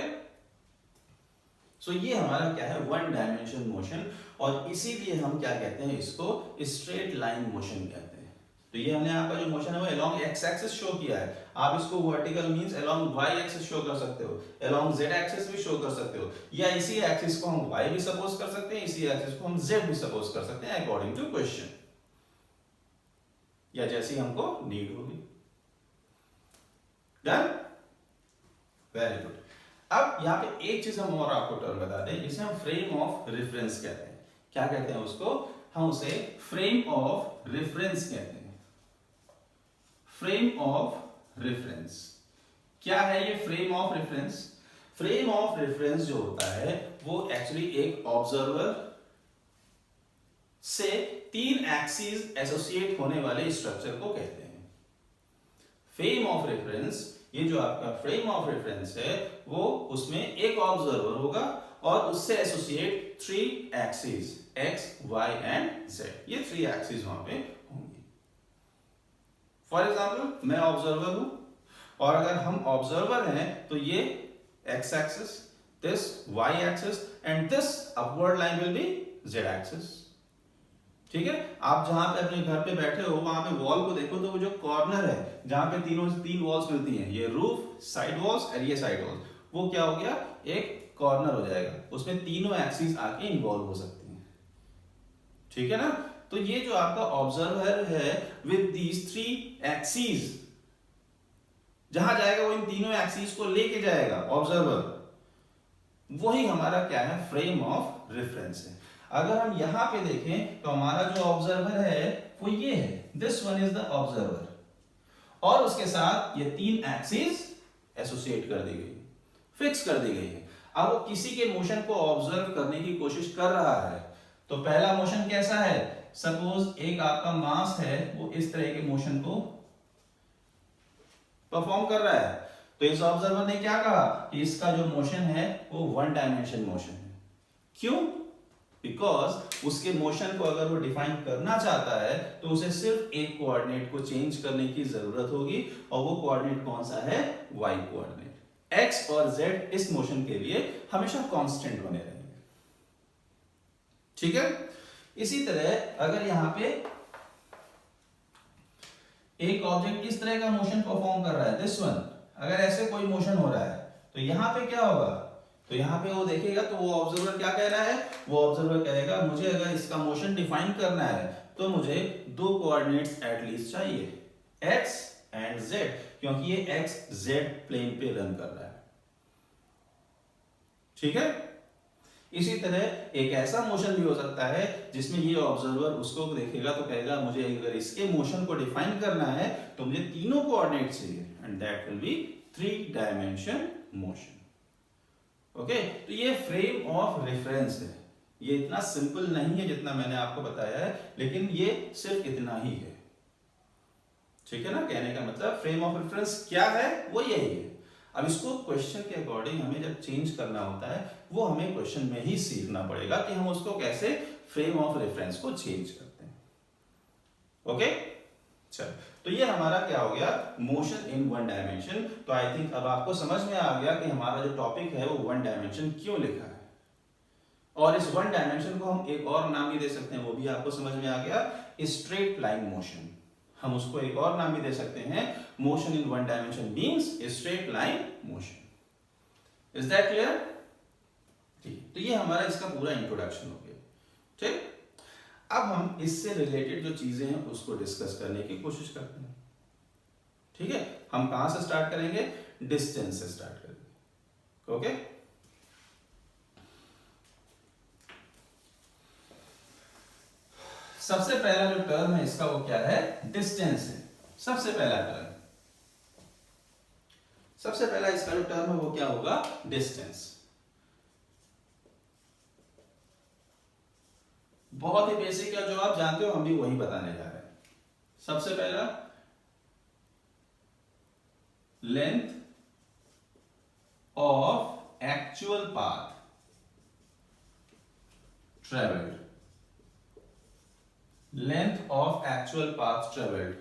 सो ये हमारा क्या है, 1 डायमेंशन मोशन। और इसीलिए हम क्या कहते हैं, इसको स्ट्रेट लाइन मोशन कहते हैं। तो ये हमने आपका जो मोशन है वो अलोंग एक्स एक्सिस शो किया है। आप इसको vertical means along Y axis show कर सकते हो, अलोंग जेड एक्सिस भी शो कर सकते हो, या इसी एक्सिस को हम वाई भी सपोज कर सकते हैं, इसी एक्सिस को हम जेड भी सपोज कर सकते हैं अकॉर्डिंग टू क्वेश्चन, या जैसी हमको नीड होगी। Done, very good. अब यहाँ पे एक चीज हम और आपको टर्म बता दें, जिसे हम फ्रेम ऑफ रेफरेंस कहते हैं। क्या कहते हैं उसको, हम उसे फ्रेम ऑफ रेफरेंस कहते हैं। फ्रेम ऑफ रेफरेंस क्या है, ये frame of reference? Frame of reference जो होता है वो एक्चुअली एक ऑब्जर्वर से 3 एक्सिस एसोसिएट होने वाले स्ट्रक्चर को कहते हैं। फ्रेम ऑफ रेफरेंस, ये जो आपका फ्रेम ऑफ रेफरेंस है वो, उसमें एक ऑब्जर्वर होगा और उससे associate 3 axis x, y and z। ये 3 एक्सिस वहां पे होंगी। फॉर एग्जाम्पल मैं ऑब्जर्वर हूं, और अगर हम ऑब्जर्वर हैं तो ये x axis, this y axis and this upward line will be z axis, ठीक है। आप जहां पे अपने घर पे बैठे हो वहां पे वॉल को देखो तो वो जो कॉर्नर है जहां पे 3 वॉल्स मिलती हैं, ये रूफ, साइड वॉल्स और ये साइड वॉल्स, वो क्या हो गया, एक कॉर्नर हो जाएगा। उसमें तीनों एक्सिस आके इन्वॉल्व हो सकती हैं, ठीक है ना। तो ये जो आपका ऑब्जर्वर है विद दीज 3 एक्सिस, जहां जाएगा वो इन तीनों एक्सिस को लेके जाएगा ऑब्जर्वर, वही हमारा क्या है, फ्रेम ऑफ रेफरेंस है। अगर हम यहां पे देखें तो हमारा जो ऑब्जर्वर है वो ये है, this one is the observer, और उसके साथ ये 3 एक्सिस एसोसिएट कर दी गई, फिक्स कर दी गई है। अब वो किसी के मोशन को ऑब्जर्व करने की कोशिश कर रहा है तो पहला मोशन कैसा है, सपोज एक आपका मास है वो इस तरह के मोशन को परफॉर्म कर रहा है, तो इस ऑब्जर्वर ने क्या कहा कि इसका जो मोशन है वो वन डायमेंशन मोशन है। क्यों? बिकॉज उसके मोशन को अगर वो डिफाइन करना चाहता है तो उसे सिर्फ एक कोऑर्डिनेट को चेंज करने की जरूरत होगी, और वो कोऑर्डिनेट कौन सा है, वाई कोऑर्डिनेट। एक्स और जेड इस मोशन के लिए हमेशा कांस्टेंट बने रहेंगे, ठीक है। इसी तरह अगर यहां पे एक ऑब्जेक्ट इस तरह का मोशन परफॉर्म कर रहा है, दिस वन, अगर ऐसे कोई मोशन हो रहा है तो यहां पे क्या होगा, तो यहां पे वो देखेगा तो वो ऑब्जर्वर क्या कह रहा है, वो ऑब्जर्वर कहेगा मुझे अगर इसका मोशन डिफाइन करना है तो मुझे दो कोऑर्डिनेट्स एटलीस्ट चाहिए, x एंड z, क्योंकि ये x z प्लेन पे रन कर रहा है, ठीक है। इसी तरह एक ऐसा मोशन भी हो सकता है जिसमें ये ऑब्जर्वर उसको देखेगा तो कहेगा मुझे अगर इसके मोशन को डिफाइन करना है तो मुझे तीनों कोऑर्डिनेट चाहिए, and that will be 3 dimension motion. Okay, तो ये फ्रेम ऑफ रेफरेंस है। ये इतना सिंपल नहीं है जितना मैंने आपको बताया है, लेकिन ये सिर्फ इतना ही है, ठीक है ना। कहने का मतलब फ्रेम ऑफ रेफरेंस क्या है, वो यही है। अब इसको क्वेश्चन के अकॉर्डिंग हमें जब चेंज करना होता है वो हमें क्वेश्चन में ही सीखना पड़ेगा कि हम उसको कैसे फ्रेम ऑफ रेफरेंस को चेंज करते हैं। ओके, चलो, तो ये हमारा क्या हो गया, मोशन इन वन डायमेंशन। तो आई थिंक अब आपको समझ में आ गया कि हमारा जो टॉपिक है वो वन डायमेंशन क्यों लिखा है, और इस वन डायमेंशन को हम एक और नाम भी दे सकते हैं, वो भी आपको समझ में आ गया, स्ट्रेट लाइन मोशन। हम उसको एक और नाम भी दे सकते हैं, motion in one dimension means straight line motion. Is that clear? ठीक, तो ये हमारा इसका पूरा इंट्रोडक्शन हो गया, ठीक। अब हम इससे रिलेटेड जो चीजें हैं उसको डिस्कस करने की कोशिश करते हैं, ठीक है। हम कहां से स्टार्ट करेंगे, डिस्टेंस से स्टार्ट करेंगे। ओके, सबसे पहला जो टर्म है इसका वो क्या है, डिस्टेंस है। सबसे पहला टर्म, सबसे पहला इसका जो टर्म है वो क्या होगा, डिस्टेंस। बहुत ही बेसिक है, जो आप जानते हो हम भी वही बताने जा रहे हैं। सबसे पहला length of actual path travelled, length of actual path traveled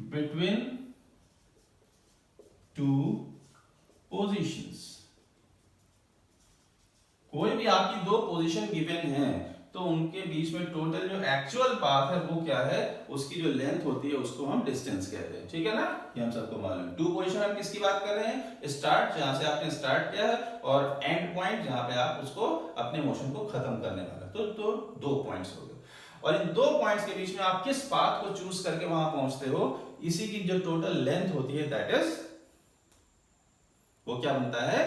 between two positions। कोई भी आपकी दो पोजीशन गिवन है तो उनके बीच में टोटल जो एक्चुअल पाथ है वो क्या है, उसकी जो लेंथ होती है उसको हम डिस्टेंस कहते हैं, ठीक है ना। ये हम सबको मालूम है। टू पोजीशन हम किसकी बात कर रहे हैं, स्टार्ट, जहां से आपने स्टार्ट किया है, और एंड पॉइंट जहां पे आप उसको अपने मोशन को खत्म करने वाला, तो दो पॉइंट्स हो गए। और इन दो पॉइंट्स के बीच में आप किस पाथ को चूज करके वहां पहुंचते हो, इसी की जो टोटल लेंथ होती है दैट इज, वो क्या बनता है,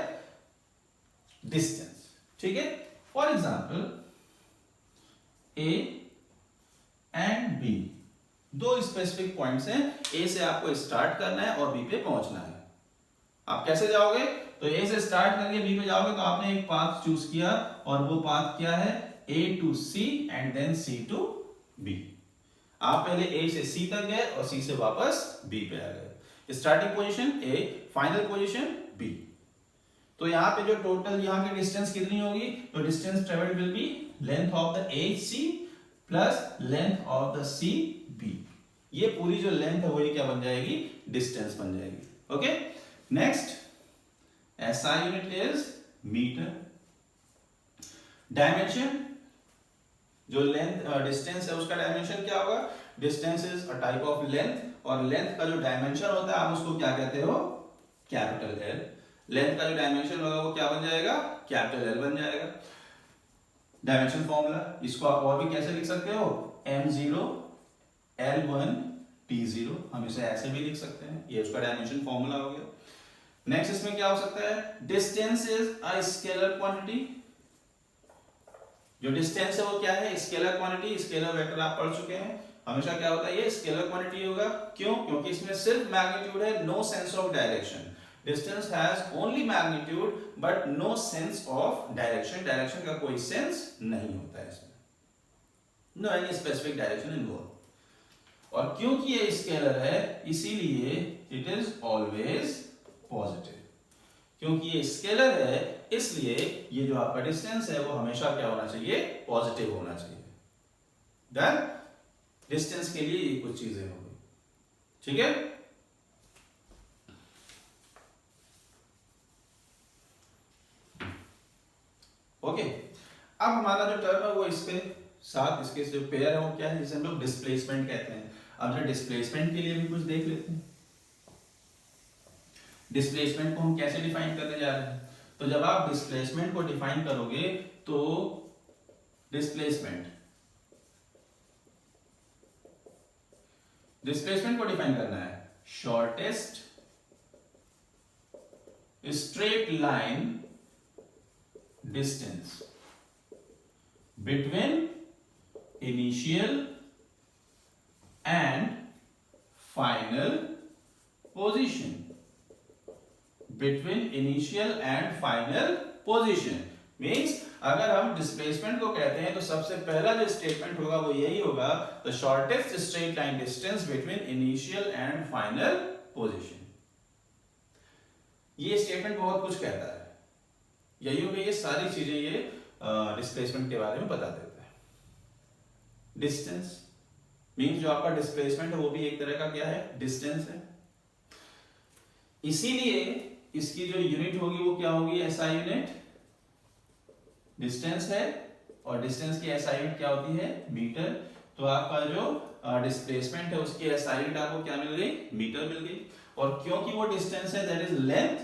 डिस्टेंस, ठीक है। For example A and B, दो स्पेसिफिक पॉइंट्स हैं, ए से आपको स्टार्ट करना है और बी पे पहुंचना है। आप कैसे जाओगे, तो ए से स्टार्ट करके बी पे जाओगे तो आपने एक पाथ चूज किया, और वो पाथ क्या है, A to C and then C to B। आप पहले A से C तक गए और C से वापस B पे आ गए। Starting position A, final position B। तो यहाँ पे जो टोटल यहाँ की डिस्टेंस कितनी होगी, तो distance travelled will be length of the AC plus length of the CB। ये पूरी जो लेंथ है वो ये क्या बन जाएगी, डिस्टेंस बन जाएगी। Okay, next, SI unit is metre. Dimension, जो लेंथ डिस्टेंस है उसका डायमेंशन क्या होगा, distance is a type of length, और लेंथ का जो डायमेंशन होता है आप उसको क्या कहते हो, कैपिटल एल। लेंथ का जो डायमेंशन होगा वो क्या बन जाएगा, कैपिटल एल बन जाएगा। डायमेंशन फॉर्मूला, इसको आप और भी कैसे लिख सकते हो, m0 l1 t0, हम इसे ऐसे भी लिख सकते हैं, ये उसका डायमेंशन फॉर्मूला हो गया। नेक्स्ट इसमें क्या हो सकता है, distance is a scalar quantity. जो डिस्टेंस है वो क्या है, स्केलर क्वांटिटी। स्केलर वेक्टर आप पढ़ चुके हैं, हमेशा क्या होता है, ये स्केलर क्वांटिटी होगा। क्यों, क्योंकि इसमें सिर्फ मैग्नीट्यूड है, no sense of direction. Distance has only magnitude but no sense of direction, direction का कोई सेंस नहीं होता है इसमें, no any specific direction involve. और क्योंकि ये स्केलर है इसीलिए इट इज ऑलवेज पॉजिटिव, क्योंकि ये स्केलर है इसलिए ये जो आपका डिस्टेंस है वो हमेशा क्या होना चाहिए, पॉजिटिव होना चाहिए। डन, डिस्टेंस के लिए ये कुछ चीजें हो गई, ठीक है। ओके, अब हमारा जो टर्म है वो इसके साथ इसके जो पेयर है वो क्या है, जिसे हम लोग डिस्प्लेसमेंट कहते हैं। अब जो डिस्प्लेसमेंट के लिए भी कुछ देख लेते हैं। डिस्प्लेसमेंट को हम कैसे डिफाइन करने जा रहे हैं, तो जब आप डिस्प्लेसमेंट को डिफाइन करोगे तो डिस्प्लेसमेंट को डिफाइन करना है shortest straight line distance between initial and final position, between initial and final position means अगर हम डिस्प्लेसमेंट को कहते हैं तो सबसे पहला जो स्टेटमेंट होगा वो यही होगा, the shortest straight line distance between initial and final position. ये स्टेटमेंट बहुत कुछ कहता है, यही होगा, ये सारी चीजें ये डिस्प्लेसमेंट के बारे में बता देता है। डिस्टेंस मींस जो आपका डिस्प्लेसमेंट है वो भी एक तरह का क्या है, डिस्टेंस है। इसीलिए इसकी जो यूनिट होगी वो क्या होगी, एसआई यूनिट। डिस्टेंस है और डिस्टेंस की एसआई यूनिट क्या होती है, मीटर। तो आपका जो डिस्प्लेसमेंट है उसकी एसआई यूनिट आपको क्या मिल गई, मीटर मिल गई। और क्योंकि वो डिस्टेंस है that is length,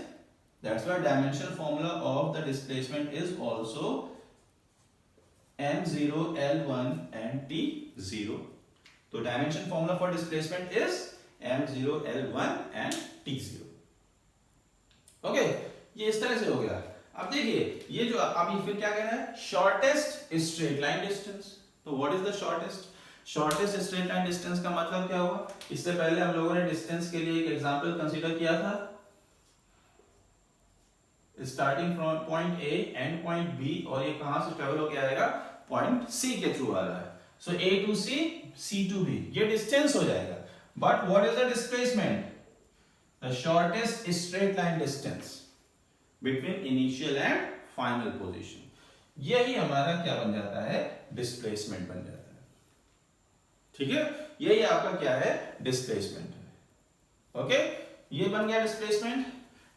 that's why dimension formula of the displacement is also m0 l1 and t0। तो dimension formula for displacement is m0 l1 and t0। Okay, ये इस तरह से हो गया। अब देखिए ये जो अब ये फिर क्या कह रहा है, शॉर्टेस्ट स्ट्रेट लाइन डिस्टेंस। तो what is the shortest straight line distance का मतलब क्या हुआ, इससे पहले हम लोगों ने डिस्टेंस के लिए एक एग्जांपल कंसीडर किया था, starting from point A and point B, और ये कहां से ट्रेवल होकर आएगा, पॉइंट सी के थ्रू आ रहा है। So A to C, C to B, ये डिस्टेंस हो जाएगा। But what is the displacement, the shortest straight line distance between initial and final position. यही हमारा क्या बन जाता है, डिस्प्लेसमेंट बन जाता है, ठीक है। यही आपका क्या है, डिस्प्लेसमेंट है। ओके, ये बन गया displacement.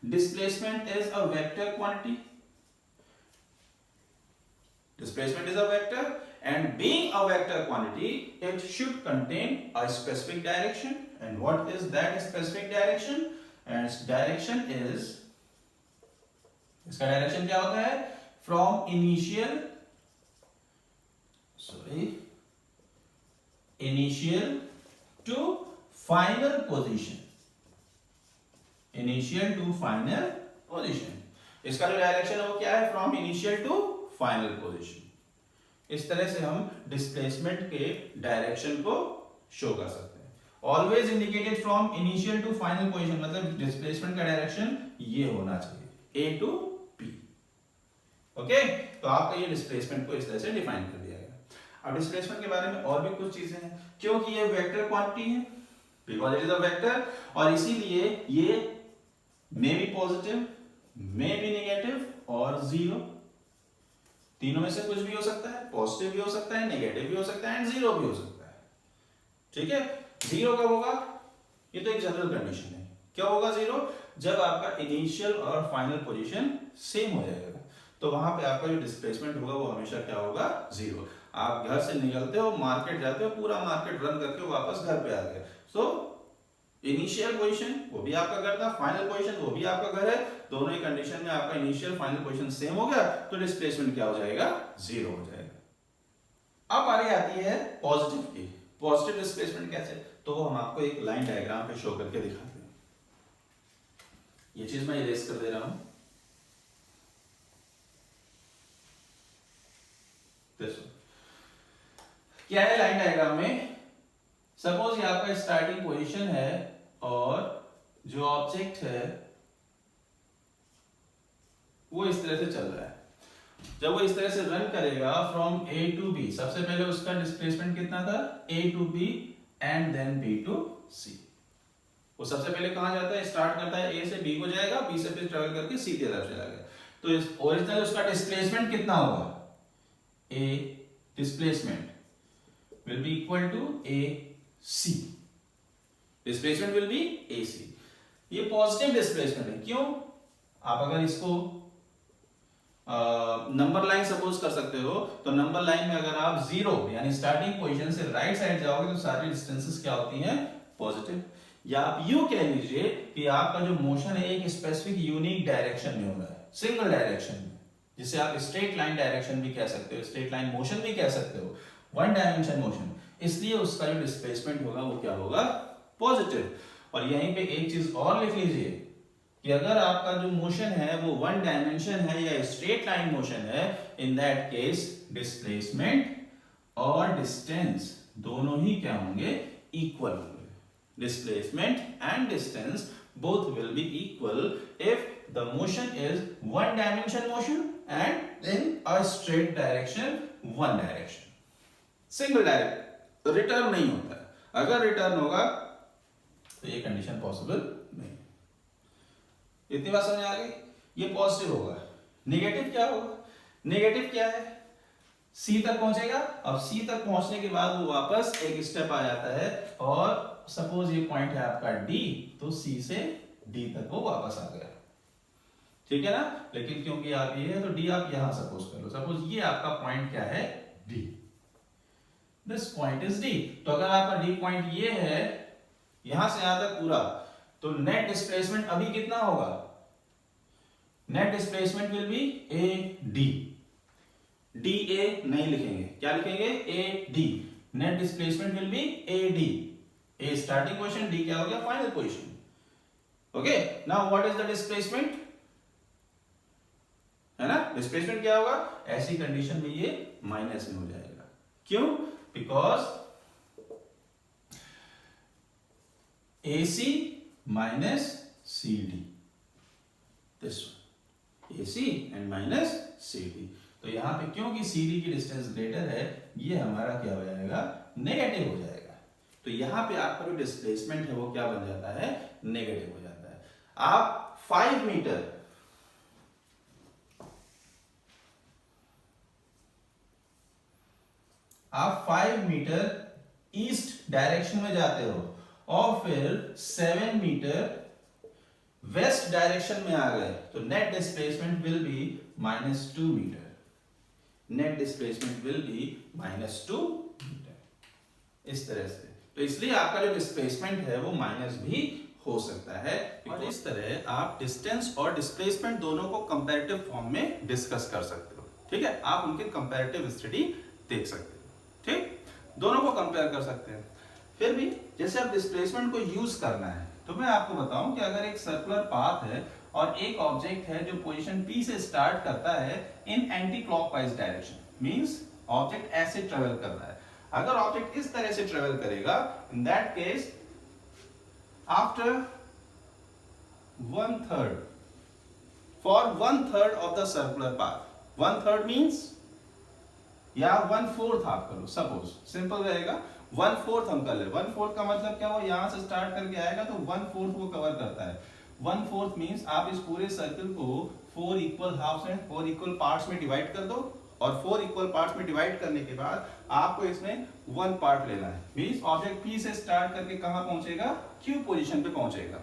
Displacement is a vector quantity, displacement is a vector and being a vector quantity it should contain a specific direction, and what is that specific direction, and its direction is, इसका direction क्या होता है, from initial to final position, initial to final position. इसका जो direction है वो क्या है, from initial to final position. इस तरह से हम डिस्प्लेसमेंट के डायरेक्शन को शो कर सकते हैं। Always indicated from initial to final position, मतलब डिस्प्लेसमेंट का डायरेक्शन ये होना चाहिए, ए टू पी। ओके, तो आपका ये डिस्प्लेसमेंट को इस तरह से डिफाइन कर दिया गया। अब डिस्प्लेसमेंट के बारे में और भी कुछ चीजें हैं, क्योंकि ये वेक्टर क्वांटिटी है, because it is a vector, और इसीलिए ये may be positive, may be negative और जीरो, तीनों में से कुछ भी हो सकता है, पॉजिटिव भी हो सकता है, नेगेटिव भी हो सकता है एंड जीरो भी हो सकता है, ठीक है। जीरो कब होगा, ये तो एक जनरल कंडीशन है। क्या होगा जीरो, जब आपका इनिशियल और फाइनल पोजीशन सेम हो जाएगा, तो वहां पे आपका जो डिस्प्लेसमेंट होगा वो हमेशा क्या होगा, जीरो। आप घर से निकलते हो, मार्केट जाते हो, पूरा मार्केट रन करके वापस घर पे आ गए, सो इनिशियल पोजीशन वो भी आपका घर था, फाइनल पोजीशन वो भी आपका घर है, दोनों ही कंडीशन में आपका इनिशियल फाइनल पोजीशन सेम हो गया, तो डिस्प्लेसमेंट क्या हो जाएगा, जीरो हो जाएगा। अब बारी आती है पॉजिटिव की। पॉजिटिव डिस्प्लेसमेंट कैसे, तो हम आपको एक लाइन डायग्राम पे शो करके दिखाते हैं। ये चीज मैं इरेज कर दे रहा हूं, क्या है लाइन डायग्राम में, सपोज ये आपका स्टार्टिंग पोजीशन है और जो ऑब्जेक्ट है वो इस तरह से चल रहा है। जब वो इस तरह से रन करेगा फ्रॉम ए टू बी, सबसे पहले उसका डिस्प्लेसमेंट कितना था, A to B and then B to C. वो सबसे पहले कहां जाता है, स्टार्ट करता है ए से बी को जाएगा, बी से फिर ट्रेवल करके सी की तरफ चला गया। तो इस ओरिजिनल उसका डिस्प्लेसमेंट कितना होगा, A displacement will be equal to A C, displacement will be A C. ये पॉजिटिव डिस्प्लेसमेंट है, क्यों, आप अगर इसको नंबर लाइन सपोज कर सकते हो, तो नंबर लाइन में अगर आप जीरो यानी स्टार्टिंग पोजीशन से राइट साइड जाओगे तो सारी डिस्टेंसेस क्या होती हैं, पॉजिटिव। या आप यूं कह लीजिए कि आपका जो मोशन है एक स्पेसिफिक यूनिक डायरेक्शन में हो रहा है, सिंगल डायरेक्शन में, जिसे आप स्ट्रेट लाइन डायरेक्शन भी कह सकते हो, स्ट्रेट लाइन मोशन भी कह सकते हो, वन डायमेंशन मोशन, इसलिए उसका जो डिस्प्लेसमेंट होगा वो क्या होगा, पॉजिटिव। और यहीं पे एक चीज और लिख लीजिए कि अगर आपका जो मोशन है वो वन डायमेंशन है या स्ट्रेट लाइन मोशन है, इन दैट केस डिस्प्लेसमेंट और डिस्टेंस दोनों ही क्या होंगे, इक्वल होंगे। Displacement and distance both will be equal if the motion is one dimension motion and in a straight direction, one direction, single direct, return नहीं होता है। अगर रिटर्न होगा तो ये कंडीशन पॉसिबल नहीं। इतनी बात समझ आ गई, ये पॉजिटिव होगा। नेगेटिव क्या होगा, नेगेटिव क्या है, सी तक पहुंचेगा, अब सी तक पहुंचने के बाद वो वापस एक स्टेप आ जाता है और सपोज ये पॉइंट है आपका डी, तो सी से डी तक वो वापस आ गया, ठीक है ना। लेकिन क्योंकि आप ये है तो डी आप यहां सपोज कर लो, सपोज ये आपका पॉइंट क्या है, D, this point is D. तो अगर आपका डी पॉइंट ये है, यहां से यहां तक पूरा, तो नेट डिस्प्लेसमेंट अभी कितना होगा, net displacement will be A D, D A नहीं लिखेंगे, क्या लिखेंगे, A D, net displacement will be A D, A starting position, D क्या हो गया, final position. Okay, now what is the displacement, है ना, डिस्प्लेसमेंट क्या होगा, ऐसी कंडीशन में ये माइनस में हो जाएगा, क्यों, because AC minus CD, this one, AC and minus CD। तो यहां पे क्योंकि CD की डिस्टेंस ग्रेटर है, ये हमारा क्या हो जाएगा, नेगेटिव हो जाएगा। तो यहां पे आपका जो डिस्प्लेसमेंट है वो क्या बन जाता है, नेगेटिव हो जाता है। आप 5 मीटर ईस्ट डायरेक्शन में जाते हो और फिर 7 मीटर वेस्ट डायरेक्शन में आ गए, तो net displacement will be -2 metre, net displacement will be -2 metre, इस तरह से। तो इसलिए आपका जो डिस्प्लेसमेंट है वो माइनस भी हो सकता है। और इस तरह आप डिस्टेंस और डिस्प्लेसमेंट दोनों को कंपैरेटिव फॉर्म में डिस्कस कर सकते हो, ठीक है, आप उनके कंपैरेटिव स्टडी देख सकते हो, ठीक, दोनों को कंपेयर कर सकते हैं। फिर भी जैसे अब डिस्प्लेसमेंट को यूज करना है, तो मैं आपको बताऊं कि अगर एक सर्कुलर पाथ है और एक ऑब्जेक्ट है जो पोजीशन P से स्टार्ट करता है in anti clockwise direction, means object ऐसे ट्रेवल कर रहा है। अगर ऑब्जेक्ट इस तरह से ट्रेवल करेगा, in that case after 1/3 for 1/3 of the circular path, 1/3 means या 1/4 आप करो, सपोज सिंपल रहेगा, 1/4 हम कर ले। 1/4 का मतलब क्या, वो यहां से स्टार्ट करके आएगा तो 1/4 वो कवर करता है। 1/4 मींस आप इस पूरे सर्कल को 4 इक्वल हाफ्स में, 4 इक्वल पार्ट्स में डिवाइड कर दो, और 4 इक्वल पार्ट्स में डिवाइड करने के बाद आपको इसमें 1 पार्ट लेना है, मींस ऑब्जेक्ट P से स्टार्ट करके कहां पहुंचेगा, Q पोजीशन पे पहुंचेगा।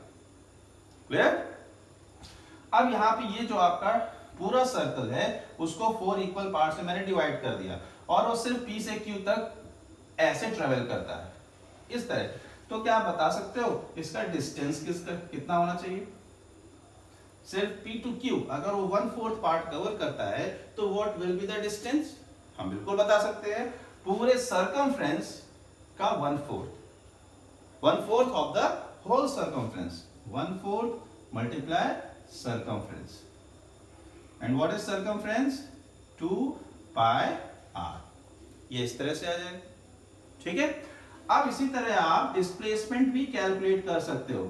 क्लियर। अब यहां पे ये जो आपका पूरा सर्कल है उसको 4 इक्वल पार्ट्स में मैंने डिवाइड कर दिया, और वो सिर्फ P से Q तक ऐसे ट्रेवल करता है, इस तरह। तो क्या आप बता सकते हो इसका डिस्टेंस कितना होना चाहिए, सिर्फ P to Q अगर वो 1/4 पार्ट कवर करता है तो what will be the distance, हम बिल्कुल बता सकते हैं, पूरे सर्कमफ्रेंस का 1/4 of the whole circumference, 1/4 multiply circumference, and what is circumference, 2 pi r, ये इस तरह से आ जाएगा, ठीक है। अब इसी तरह आप डिस्प्लेसमेंट भी कैलकुलेट कर सकते हो।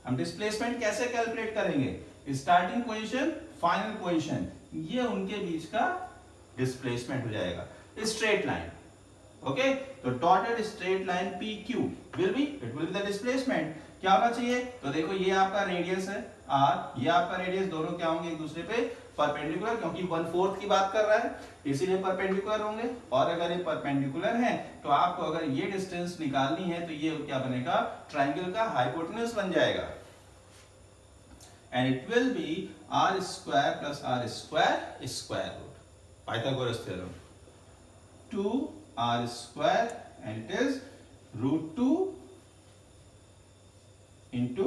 हम डिस्प्लेसमेंट कैसे कैलकुलेट करेंगे? स्टार्टिंग पोजीशन, फाइनल पोजीशन, ये उनके बीच का डिस्प्लेसमेंट हो जाएगा। स्ट्रेट लाइन, ओके, तो dotted straight line PQ will be the displacement. क्या होना चाहिए? तो देखो ये आपका रेडियस है R, ये आपका रेडियस, दोनों क्या होंगे? एक दूसरे पे परपेंडिकुलर, क्योंकि 1/4 की बात कर रहा है इसीलिए परपेंडिकुलर होंगे। और अगर ये परपेंडिकुलर है तो आपको अगर ये डिस्टेंस निकालनी है तो ये क्या बनेगा? ट्राइंगल का हाइपोटेन्यूज बन जाएगा। And it will be R square plus R square square root, Pythagoras theorem, 2R square and it is √2 into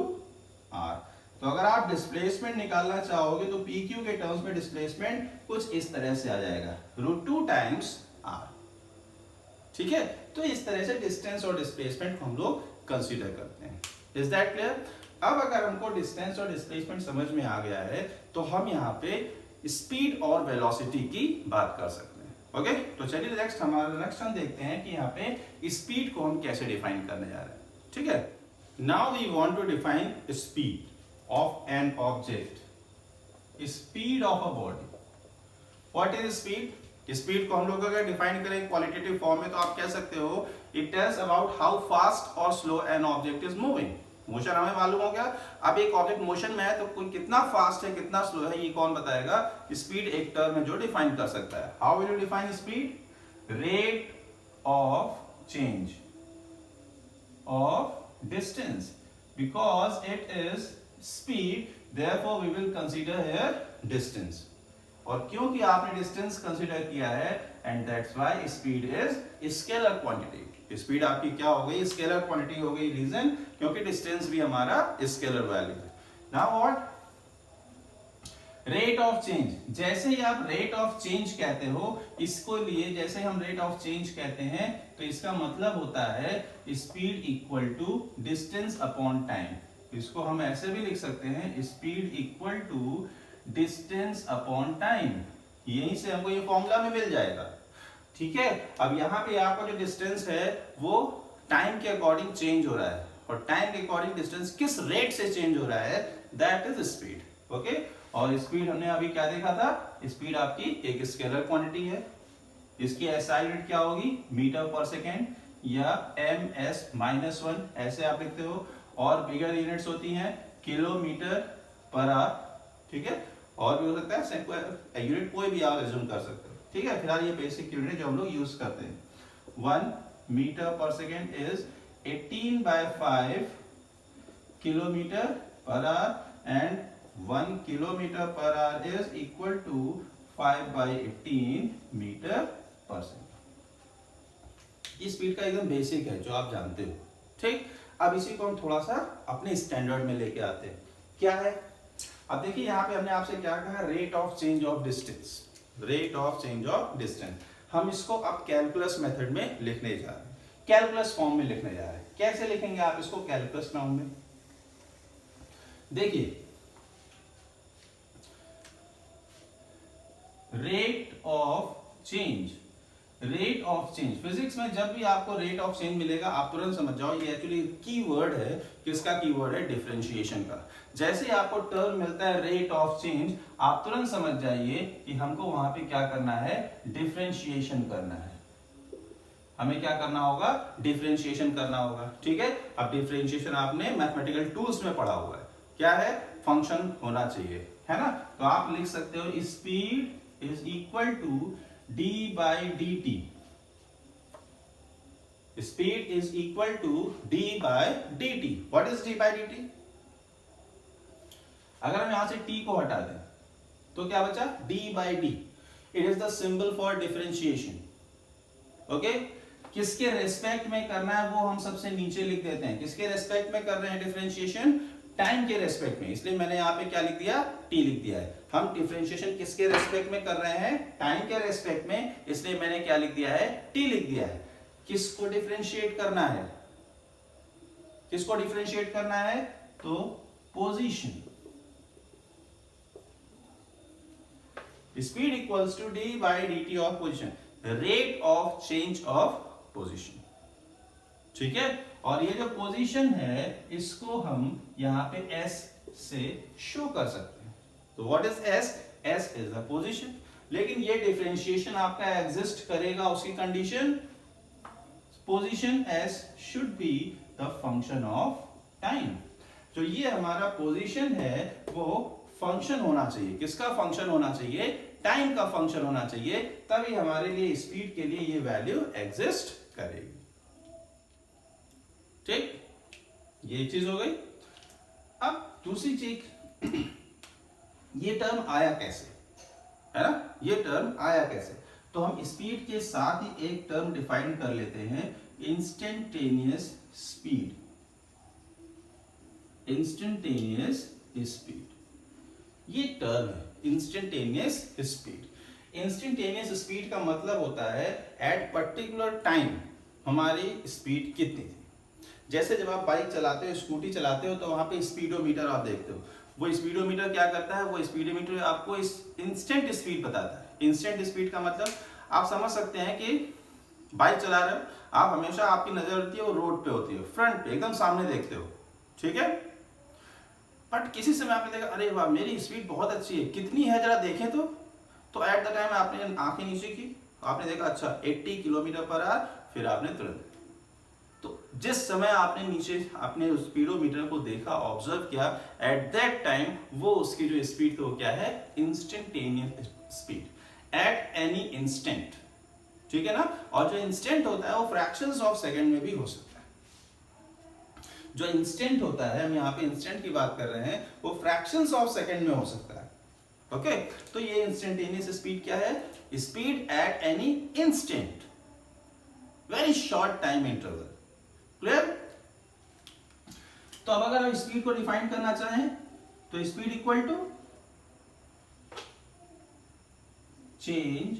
R। तो अगर आप डिस्प्लेसमेंट निकालना चाहोगे तो PQ के टर्म्स में डिस्प्लेसमेंट कुछ इस तरह से आ जाएगा, √2 टाइम्स R। ठीक है, तो इस तरह से डिस्टेंस और डिस्प्लेसमेंट को हम लोग कंसीडर करते हैं। Is that clear? अब अगर हमको डिस्टेंस और डिस्प्लेसमेंट समझ में आ गया है तो हम यहाँ पे स्पीड और वेलोसिटी की बात कर सकते हैं। ओके, तो चलिए नेक्स्ट हम देखते हैं कि यहाँ पे स्पीड को हम कैसे डिफाइन करने जा रहे हैं। ठीक है, now we want to define speed of an object, speed of a body. What is speed? Speed को हम लोग अगर डिफाइन करें क्वालिटेटिव फॉर्म में तो आप कह सकते हो it tells about how fast और slow an object is moving. Motion हमें मालूम हो गया, अब एक ऑब्जेक्ट मोशन में है तो कोई कितना फास्ट है कितना स्लो है ये कौन बताएगा? स्पीड एक टर्म है जो डिफाइन कर सकता है। How will you define speed? Rate of change of distance, because it is speed therefore we will consider here distance. और क्योंकि आपने डिस्टेंस कंसीडर किया है and that's why speed is scalar quantity. Speed आपकी क्या हो गई? स्केलर क्वांटिटी हो गई। रीजन क्योंकि डिस्टेंस भी हमारा स्केलर वैल्यू है। Now what? Rate of change. जैसे ही आप रेट ऑफ चेंज कहते हो इसको लिए, जैसे हम रेट ऑफ चेंज कहते हैं तो इसका मतलब होता है speed equal to distance upon time. इसको हम ऐसे भी लिख सकते हैं, speed equal to distance upon time. यहीं से हमको ये फॉर्मूला में मिल जाएगा। ठीक है, अब यहाँ पे आपका जो डिस्टेंस है वो टाइम के अकॉर्डिंग चेंज हो रहा है और टाइम के अकॉर्डिंग डिस्टेंस किस रेट से चेंज हो रहा है, दैट इज स्पीड। ओके, और स्पीड हमने अभी क्या देखा था? स्पीड आपकी एक स्केलर क्वांटिटी है। इसकी एसआई यूनिट क्या होगी? मीटर पर सेकेंड या ms-1 ऐसे आप लिखते हो। और बिगर यूनिट्स होती हैं किलोमीटर पर आवर। ठीक है, और भी हो सकता है यूनिट कोई भी आप एज्यूम कर सकते हो। ठीक है, फिलहाल ये बेसिक यूनिट है जो हम लोग यूज करते हैं। 1 metre per second is 18/5 kilometre per hour and 1 kilometre per hour is equal to 5/18 metre per second. ये स्पीड का एकदम बेसिक है जो आप जानते हो। ठीक, अब इसी को हम थोड़ा सा अपने स्टैंडर्ड में लेके आते हैं। क्या है? अब देखिए यहाँ पे हमने आपसे क्या कहा? Rate of change of distance. Rate of change of distance हम इसको अब कैलकुलस मेथड में लिखने जा रहे हैं, कैलकुलस फॉर्म में लिखने जा रहे हैं। कैसे लिखेंगे आप इसको कैलकुलस फॉर्म में? देखिए, rate of change, rate of change. Physics में जब भी आपको रेट ऑफ चेंज मिलेगा आप तुरंत समझ जाओ ये एक्चुअली कीवर्ड है। किसका कीवर्ड है? डिफरेंशिएशन का। जैसे आपको टर्म मिलता है रेट ऑफ चेंज, आप तुरंत समझ जाइए कि हमको वहां पे क्या करना है? डिफरेंशिएशन करना है। हमें क्या करना होगा? डिफरेंशिएशन करना होगा। ठीक है, अब डिफरेंशिएशन आपने मैथमेटिकल टूल्स में पढ़ा हुआ है। क्या है? फंक्शन होना चाहिए, है ना? तो आप लिख सकते हो speed is equal to d/dt। Speed is equal to d/dt। What is d/dt? अगर हम यहां से t को हटा दें तो क्या बचा? d/d। It is the symbol for differentiation. Okay, किसके रेस्पेक्ट में करना है वो हम सबसे नीचे लिख देते हैं। किसके रेस्पेक्ट में कर रहे हैं डिफरेंशिएशन? टाइम के रेस्पेक्ट में, इसलिए मैंने यहाँ पे क्या लिख दिया? t लिख दिया है। हम डिफरेंशिएशन किसके रेस्पेक्ट में कर रहे हैं? टाइम के रेस्पेक्ट में, इसलिए मैंने क्या लिख दिया है? t लिख दिया है। किसको डिफरेंशिएट करना है? किसको डिफरेंशिएट करना है? तो position. Speed equals to d/dt of position, rate of change of position. ठीक है, और ये जो पोजीशन है इसको हम यहाँ पे s से शो कर सकते हैं। तो what is s? s is the position. लेकिन ये डिफरेंशिएशन आपका एग्जिस्ट करेगा उसकी condition position s should be the function of time. जो ये हमारा पोजीशन है वो फंक्शन होना चाहिए, किसका फंक्शन होना चाहिए? टाइम का फंक्शन होना चाहिए, तभी हमारे लिए स्पीड के लिए ये वैल्यू एग्जिस्ट करेगी। ठीक, ये चीज हो गई। अब दूसरी चीज, ये टर्म आया कैसे, है ना? ये टर्म आया कैसे? तो हम स्पीड के साथ ही एक टर्म डिफाइन कर लेते हैं, इंस्टेंटेनियस स्पीड। इंस्टेंटेनियस स्पीड ये टर्म है, इंस्टेंटेनियस स्पीड। इंस्टेंटेनियस स्पीड का मतलब होता है एट पर्टिकुलर टाइम हमारी स्पीड कितनी थी। जैसे जब आप बाइक चलाते हो, स्कूटी चलाते हो, तो वहां पे स्पीडोमीटर आप देखते हो। वो स्पीडोमीटर क्या करता है? वो स्पीडोमीटर आपको इस इंस्टेंट स्पीड बताता है। इंस्टेंट स्पीड का मतलब आप समझ सकते हैं कि बाइक चला रहे हो आप, हमेशा आपकी नजर होती है वो रोड पे होती है, फ्रंट पे एकदम सामने देखते हो, ठीक है? बट किसी समय आपने देखा अरे वाह मेरी स्पीड बहुत अच्छी है, कितनी है जरा देखें तो एट द टाइम आपने आंखें नीचे की, आपने देखा अच्छा 80 किलोमीटर पर आवर, फिर आपने तुरंत, तो जिस समय आपने नीचे अपने स्पीडोमीटर को देखा, ऑब्जर्व किया, एट दैट टाइम वो उसकी जो स्पीड थी वो क्या है? Instantaneous speed, at any instant, ठीक है ना? और जो इंस्टेंट होता है वो फ्रैक्शंस ऑफ सेकंड में भी हो सकता है। जो इंस्टेंट होता है, हम यहाँ पे इंस्टेंट की बात कर रहे हैं, वो फ्रैक्शंस ऑफ सेकंड में हो सकता है। ओके, तो ये इंस्टेंटेनियस स्पीड क्या है? Speed at any instant, very short time interval. Clear? तो अब अगर हम स्पीड को डिफाइन करना चाहें तो speed equal to change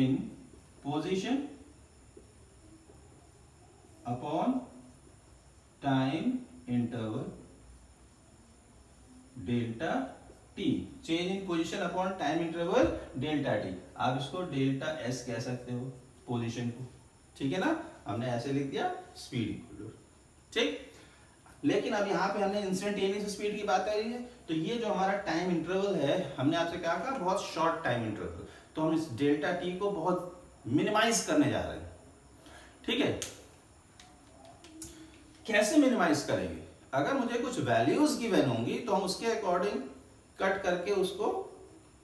in position upon time interval delta t। Change in position upon time interval delta t, आप इसको डेल्टा एस कह सकते हो पोजीशन को, ठीक है ना? हमने ऐसे लिख दिया स्पीड इक्वल टू, ठीक। लेकिन अब यहाँ पे हमने इंस्टेंटेनियस स्पीड की बात करी है, तो ये जो हमारा टाइम इंटरवल है, हमने आपसे क्या कहा? बहुत शॉर्ट टाइम इंटरवल। तो हम इस डेल्टा टी को बहुत मिनिमाइज करने जा रहे हैं, ठीक है? कैसे मिनिमाइज करेंगे? अगर मुझे कुछ वैल्यूज गिवन होंगी तो हम उसके अकॉर्डिंग कट करके उसको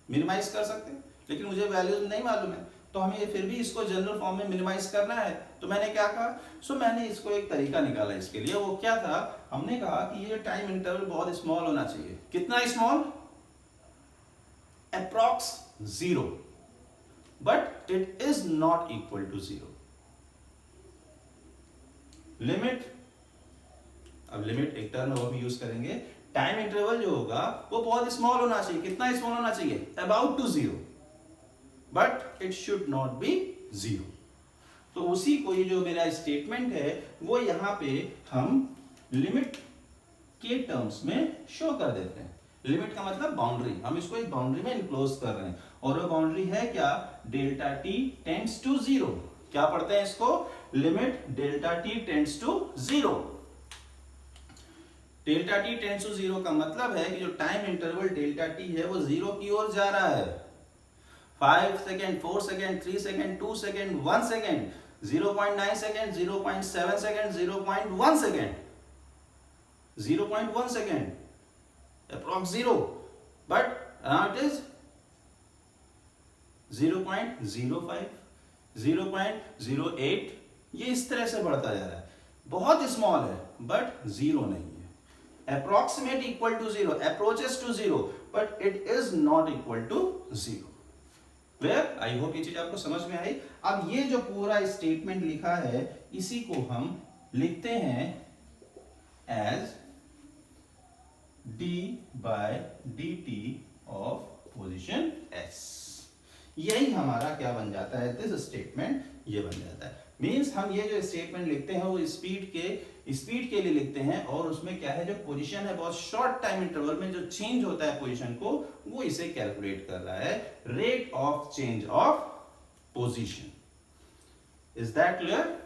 मिनिमाइज कर सकते हैं, लेकिन मुझे वैल्यूज नहीं मालूम है, तो हमें फिर भी इसको जनरल फॉर्म में मिनिमाइज करना है। तो मैंने क्या कहा? मैंने इसको एक तरीका निकाला इसके लिए। वो क्या था? हमने कहा कि ये टाइम इंटरवल बहुत स्मॉल होना चाहिए। कितना small? Approx 0, but it is not equal to 0। Limit, अब लिमिट एक टर्म वो भी यूज करेंगे। टाइम इंटरवल जो होगा वो बहुत स्मॉल होना चाहिए। कितना स्मॉल होना चाहिए? About to 0, but it should not be 0। तो उसी को ये जो मेरा स्टेटमेंट है वो यहां पे हम लिमिट के टर्म्स में शो कर देते हैं। लिमिट का मतलब बाउंड्री, हम इसको एक बाउंड्री में इनक्लोज कर रहे हैं, और वो बाउंड्री है क्या? Delta t tends to 0। क्या पढ़ते हैं इसको? Limit delta t tends to 0। Delta t tends to 0 का मतलब है कि जो टाइम इंटरवल डेल्टा टी है वो 0 की ओर जा रहा है। 5 second, 4 second, 3 second, 2 second, 1 second, 0.9 second, 0.7 second, 0.1 second, 0.1 second, approx 0, but now it is 0.05, 0.08, ये इस तरह से बढ़ता जा रहा है। बहुत स्मॉल है बट 0 नहीं है। Approximate equal to 0, approaches to 0, but it is not equal to 0. Clear? I hope ये चीज आपको समझ में आई। अब ये जो पूरा स्टेटमेंट लिखा है इसी को हम लिखते हैं as d by dt of position s। यही हमारा क्या बन जाता है? दिस स्टेटमेंट ये बन जाता है। मीन्स हम ये जो स्टेटमेंट लिखते हैं वो स्पीड के लिए लिखते हैं, और उसमें क्या है, जो पोजीशन है बहुत शॉर्ट टाइम इंटरवल में जो चेंज होता है पोजीशन को, वो इसे कैलकुलेट कर रहा है, rate of change of position. Is that clear?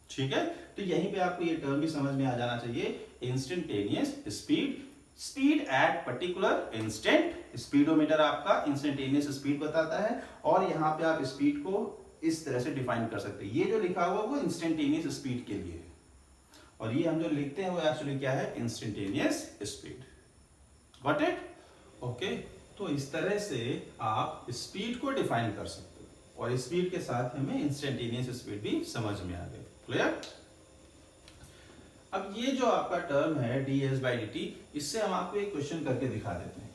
ठीक है, तो यहीं पे आपको ये टर्म भी समझ में आ जाना चाहिए, instantaneous speed, speed at particular instant. Speedometer आपका इंस्टेंटेनियस स्पीड बताता है, और यहाँ पे आप स्पीड को इस तरह से डिफाइन कर सकते हैं, ये जो लिखा हुआ वो इंस्टेंटेनियस स्पीड के लिए है, और ये हम जो लिखते हैं वो एक्चुअली क्या है, instantaneous speed. Got it? Okay, तो इस तरह से आप स्पीड को डिफाइन कर सकते हो, और स्पीड के साथ हमें इंस्टेंटेनियस स्पीड भी समझ में आ गई। क्लियर? अब ये जो आपका टर्म है ds/dt, इससे हम आपको एक क्वेश्चन करके दिखा देते हैं,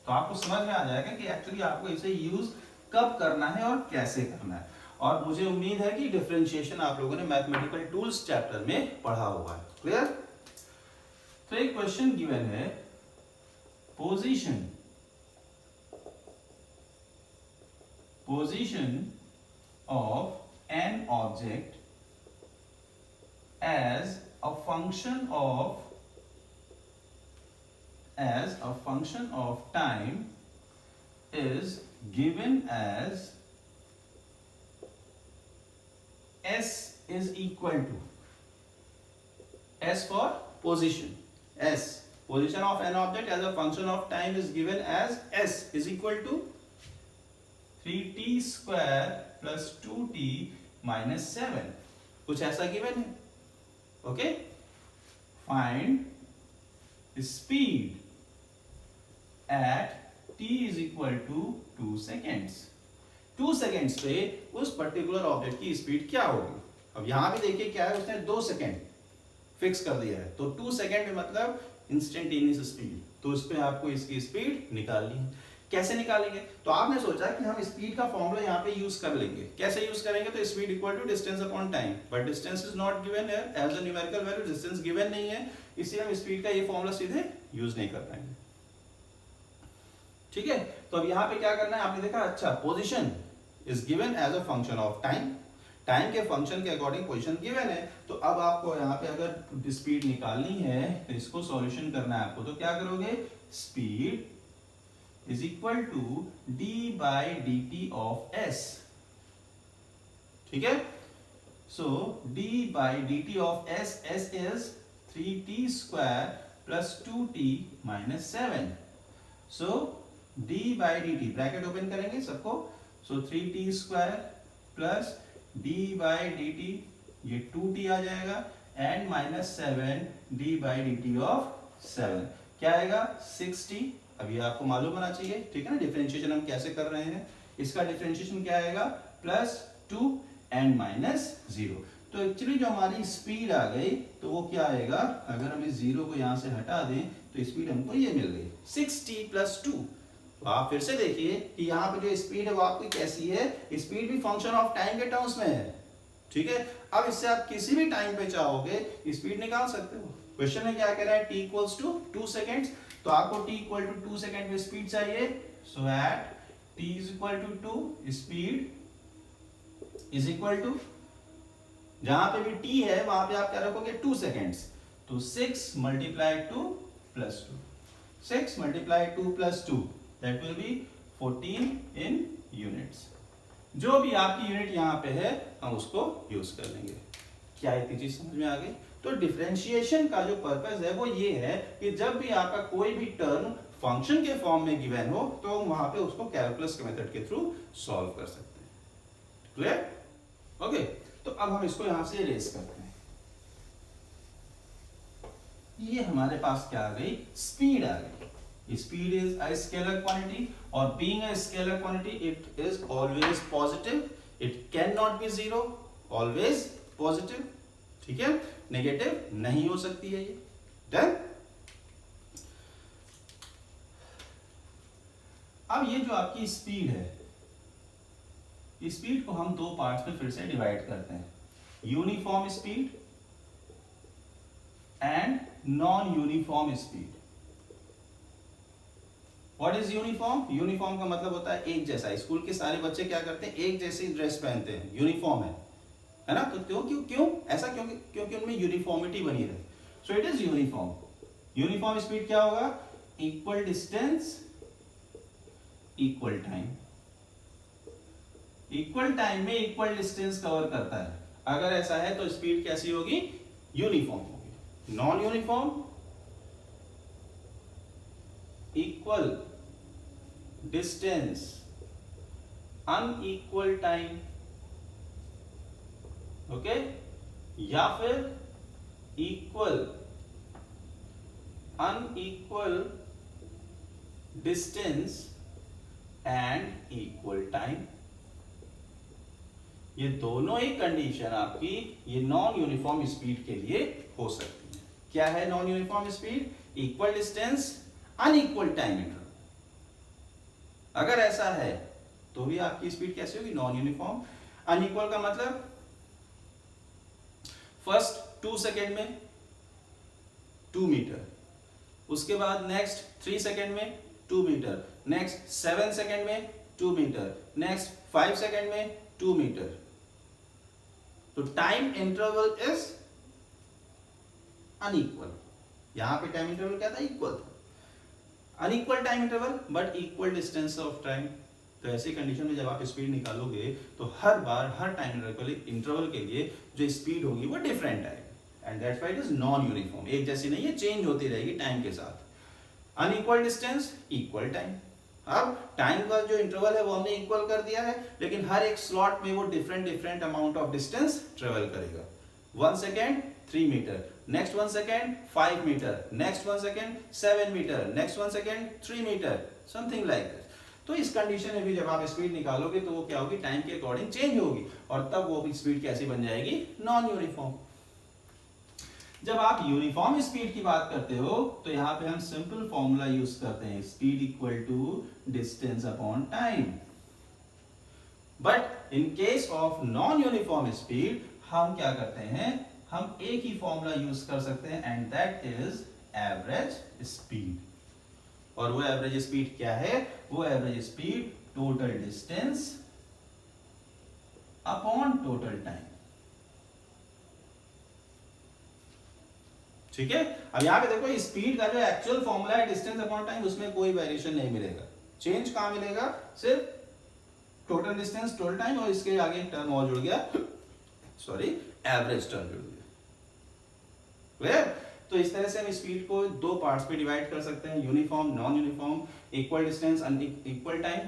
तो आपको समझ में आ जाएगा कि एक्चुअली आपको इसे यूज कब करना है और कैसे करना है। और मुझे उम्मीद है कि डिफरेंशिएशन आप लोगों ने मैथमेटिकल टूल्स चैप्टर में पढ़ा हुआ है। क्लियर? तो एक क्वेश्चन गिवन है, position of an object as a function of time is given as s is equal to, s for position, position of an object as a function of time is given as s is equal to 3t square plus 2t minus 7, कुछ ऐसा given है। Okay, find speed at t is equal to 2 seconds. 2 seconds पे उस particular object की speed क्या होगी। अब यहां भी देखिए क्या है, उसने 2 सेकेंड फिक्स कर दिया है, तो 2 सेकेंड में मतलब इंस्टेंटेनियस स्पीड, तो उस पर आपको इसकी स्पीड निकालनी है। कैसे निकालेंगे, तो आपने सोचा कि हम स्पीड का फॉर्मूला यहाँ पे यूज कर लेंगे। कैसे यूज करेंगे, तो speed equal to distance upon time, but distance is not given here as a numerical value, distance given नहीं है, इसलिए हम स्पीड का ये फॉर्मूला सीधे यूज नहीं कर पाएंगे। ठीक है, तो अब यहाँ पे क्या करना है, आपने देखा, अच्छा position is given as a function of time, time के फंक्शन के अकॉर्डिंग पोजीशन गिवन है, तो अब आपको यहाँ पे अगर स्पीड निकालनी है तो इसको सॉल्यूशन करना है आपको, तो क्या करोगे, speed is equal to d by dt of s। ठीक है, so d by dt of s, s is 3t square plus 2t minus 7, so d by dt bracket open करेंगे सबको, so 3t square plus d by dt, ये 2t आ जाएगा, and minus 7 d by dt of 7, क्या आएगा, 6t। अब ये आपको मालूम होना चाहिए, ठीक है ना, डिफरेंशिएशन हम कैसे कर रहे हैं, इसका डिफरेंशिएशन क्या आएगा, +2 एंड -0। तो एक्चुअली जो हमारी स्पीड आ गई, तो वो क्या आएगा, अगर हम इस 0 को यहाँ से हटा दें तो स्पीड हमको ये मिल गई 6t + 2। तो आप फिर से देखिए कि यहाँ पे जो स्पीड है वो आपकी कैसी है, स्पीड भी फंक्शन ऑफ टाइम के टर्म्स में है। ठीक है, अब इससे आप किसी भी टाइम पे चाहोगे स्पीड निकाल सकते हो। क्वेश्चन में क्या कह रहा है, t = 2 सेकेंड्स, तो आपको t = 2 सेकेंड में स्पीड चाहिए, so at t = 2 speed is equal to, जहां पे भी t है वहां पे आप क्या रखोगे, 2 सेकेंड्स, तो 6 × 2 + 2, 6 × 2 + 2, that will be 14 in units. जो भी आपकी यूनिट यहाँ पे है हम उसको यूज कर लेंगे। क्या इतनी चीज समझ में आ गई? तो डिफरेंशिएशन का जो पर्पस है वो ये है कि जब भी आपका कोई भी टर्म फंक्शन के फॉर्म में गिवन हो तो हम वहां पे उसको कैलकुलस के मेथड के थ्रू सॉल्व कर सकते हैं। क्लियर? ओके, तो अब हम इसको यहां से इरेज करते हैं। ये हमारे पास क्या आ गई, स्पीड आ गई। Speed is a scalar quantity, और being a scalar quantity it is always positive, it can not be zero, always positive. ठीक है, नेगेटिव नहीं हो सकती है ये। डन? अब ये जो आपकी स्पीड है, स्पीड को हम दो पार्ट्स में फिर से डिवाइड करते हैं, uniform speed and non uniform speed. What is uniform? Uniform का मतलब होता है एक जैसा। स्कूल के सारे बच्चे क्या करते हैं, एक जैसी ड्रेस पहनते हैं, यूनिफॉर्म है। है ना। तो क्यों ऐसा, क्योंकि उनमें यूनिफॉर्मिटी बनी रहे। So it is uniform. Uniform speed क्या होगा? Equal distance equal time. Equal time में इक्वल डिस्टेंस कवर करता है। अगर ऐसा है तो स्पीड कैसी होगी? यूनिफॉर्म होगी। Non uniform, equal distance unequal time, okay, या फिर equal unequal distance and equal time. ये दोनों ही कंडीशन आपकी ये नॉन यूनिफॉर्म स्पीड के लिए हो सकती है। क्या है non uniform speed? Equal distance unequal time interval. अगर ऐसा है तो भी आपकी स्पीड कैसी होगी? Non uniform. अनइक्वल का मतलब फर्स्ट 2 सेकेंड में 2 मीटर, उसके बाद नेक्स्ट 3 सेकेंड में 2 मीटर, नेक्स्ट 7 सेकेंड में 2 मीटर, नेक्स्ट 5 सेकेंड में 2 मीटर। तो टाइम इंटरवल इज अनइक्वल। यहां पे टाइम इंटरवल क्या था? इक्वल था। Unequal time interval but equal distance of time. तो ऐसी कंडीशन में जब आप स्पीड निकालोगे तो हर बार हर टाइम इंटरवल के लिए जो स्पीड होगी वो डिफरेंट आएगी and that's why it is non uniform. एक जैसी नहीं है, चेंज होती रहेगी टाइम के साथ। Unequal distance equal time. अब टाइम का जो इंटरवल है वो हमने इक्वल कर दिया है, लेकिन हर एक स्लॉट में वो different amount of distance travel करेगा। 1 second 3 metre, next 1 second 5 metre, next 1 second 7 metre, next 1 second 3 metre, something like this. तो इस कंडीशन में भी जब आप स्पीड निकालोगे तो वो क्या होगी? टाइम के अकॉर्डिंग चेंज होगी और तब वो स्पीड कैसी बन जाएगी? Non uniform. जब आप यूनिफॉर्म स्पीड की बात करते हो तो यहां पे हम सिंपल फॉर्मूला यूज करते हैं, speed equal to distance upon time. But in case of non uniform speed हम क्या करते हैं? हम एक ही फॉर्मूला यूज कर सकते हैं and that is average speed. और वो एवरेज स्पीड क्या है? वो average speed total distance upon total time. ठीक है। अब यहां पे देखो स्पीड का जो एक्चुअल फॉर्मूला है डिस्टेंस अपॉन टाइम, उसमें कोई वेरिएशन नहीं मिलेगा। चेंज कहां मिलेगा? सिर्फ टोटल डिस्टेंस टोटल टाइम और इसके आगे टर्म और जुड़ गया, सॉरी एवरेज टर्म जुड़ गया। क्लियर? तो इस तरह से हम स्पीड को दो पार्ट्स में डिवाइड कर सकते हैं, uniform non uniform, equal distance unequal time,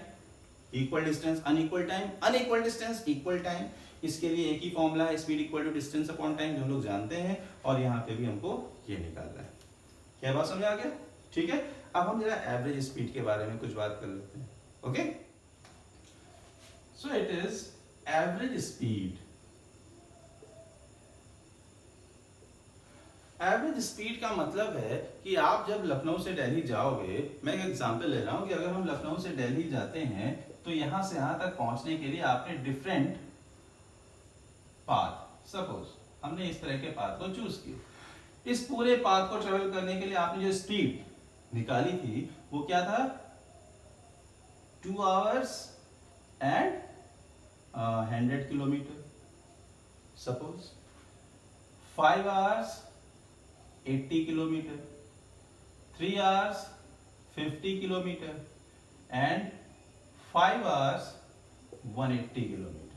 equal distance unequal time, unequal distance equal time. इसके लिए एक ही फॉर्मूला है, speed equal to distance upon time, जो लोग जानते हैं, और यहाँ पे भी हमको ये निकालना है। क्या बात समझ आ गया? ठीक है। अब हम जरा एवरेज स्पीड के बारे में कुछ बात कर लेते हैं। Okay, so it is average speed. Average speed का मतलब है कि आप जब लखनऊ से दिल्ली जाओगे, मैं एक एग्जांपल ले रहा हूं कि अगर हम लखनऊ से दिल्ली जाते हैं तो यहां से यहां तक पहुंचने के लिए आपने डिफरेंट पाथ, सपोज हमने इस तरह के पाथ को चूज किया। इस पूरे पाथ को ट्रेवल करने के लिए आपने जो स्पीड निकाली थी वो क्या था? 2 hours and 100 kilometre, suppose 5 hours 80 kilometre, 3 hours 50 kilometre and 5 hours 180 kilometre.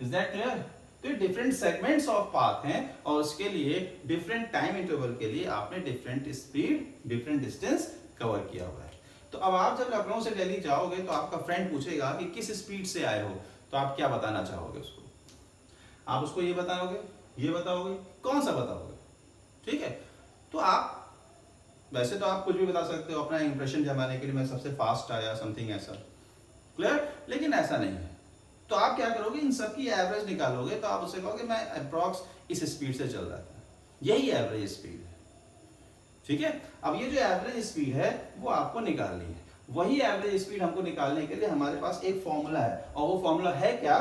Is that clear? तो डिफरेंट सेगमेंट्स ऑफ पाथ हैं और उसके लिए डिफरेंट टाइम इंटरवल के लिए आपने different speed different distance cover किया हुआ है। तो अब आप जब लखनऊ से दिल्ली जाओगे तो आपका फ्रेंड पूछेगा कि किस स्पीड से आए हो, तो आप क्या बताना चाहोगे उसको? आप उसको ये बताओगे, ये बताओगे, कौन सा बताओगे? ठीक है। तो आप वैसे तो आप कुछ भी बता सकते हो अपना इंप्रेशन जमाने के लिए, मैं सबसे फास्ट आया, समथिंग ऐसा। क्लियर? लेकिन ऐसा नहीं है। तो आप क्या करोगे? इन सब की एवरेज निकालोगे तो आप उसे कहोगे मैं अप्रॉक्स इस स्पीड से चल रहा था, यही एवरेज स्पीड है। ठीक है। अब ये जो एवरेज स्पीड है वो आपको निकालनी है। वही एवरेज स्पीड हमको निकालने के लिए हमारे पास एक फॉर्मूला है, और वो फॉर्मूला है क्या?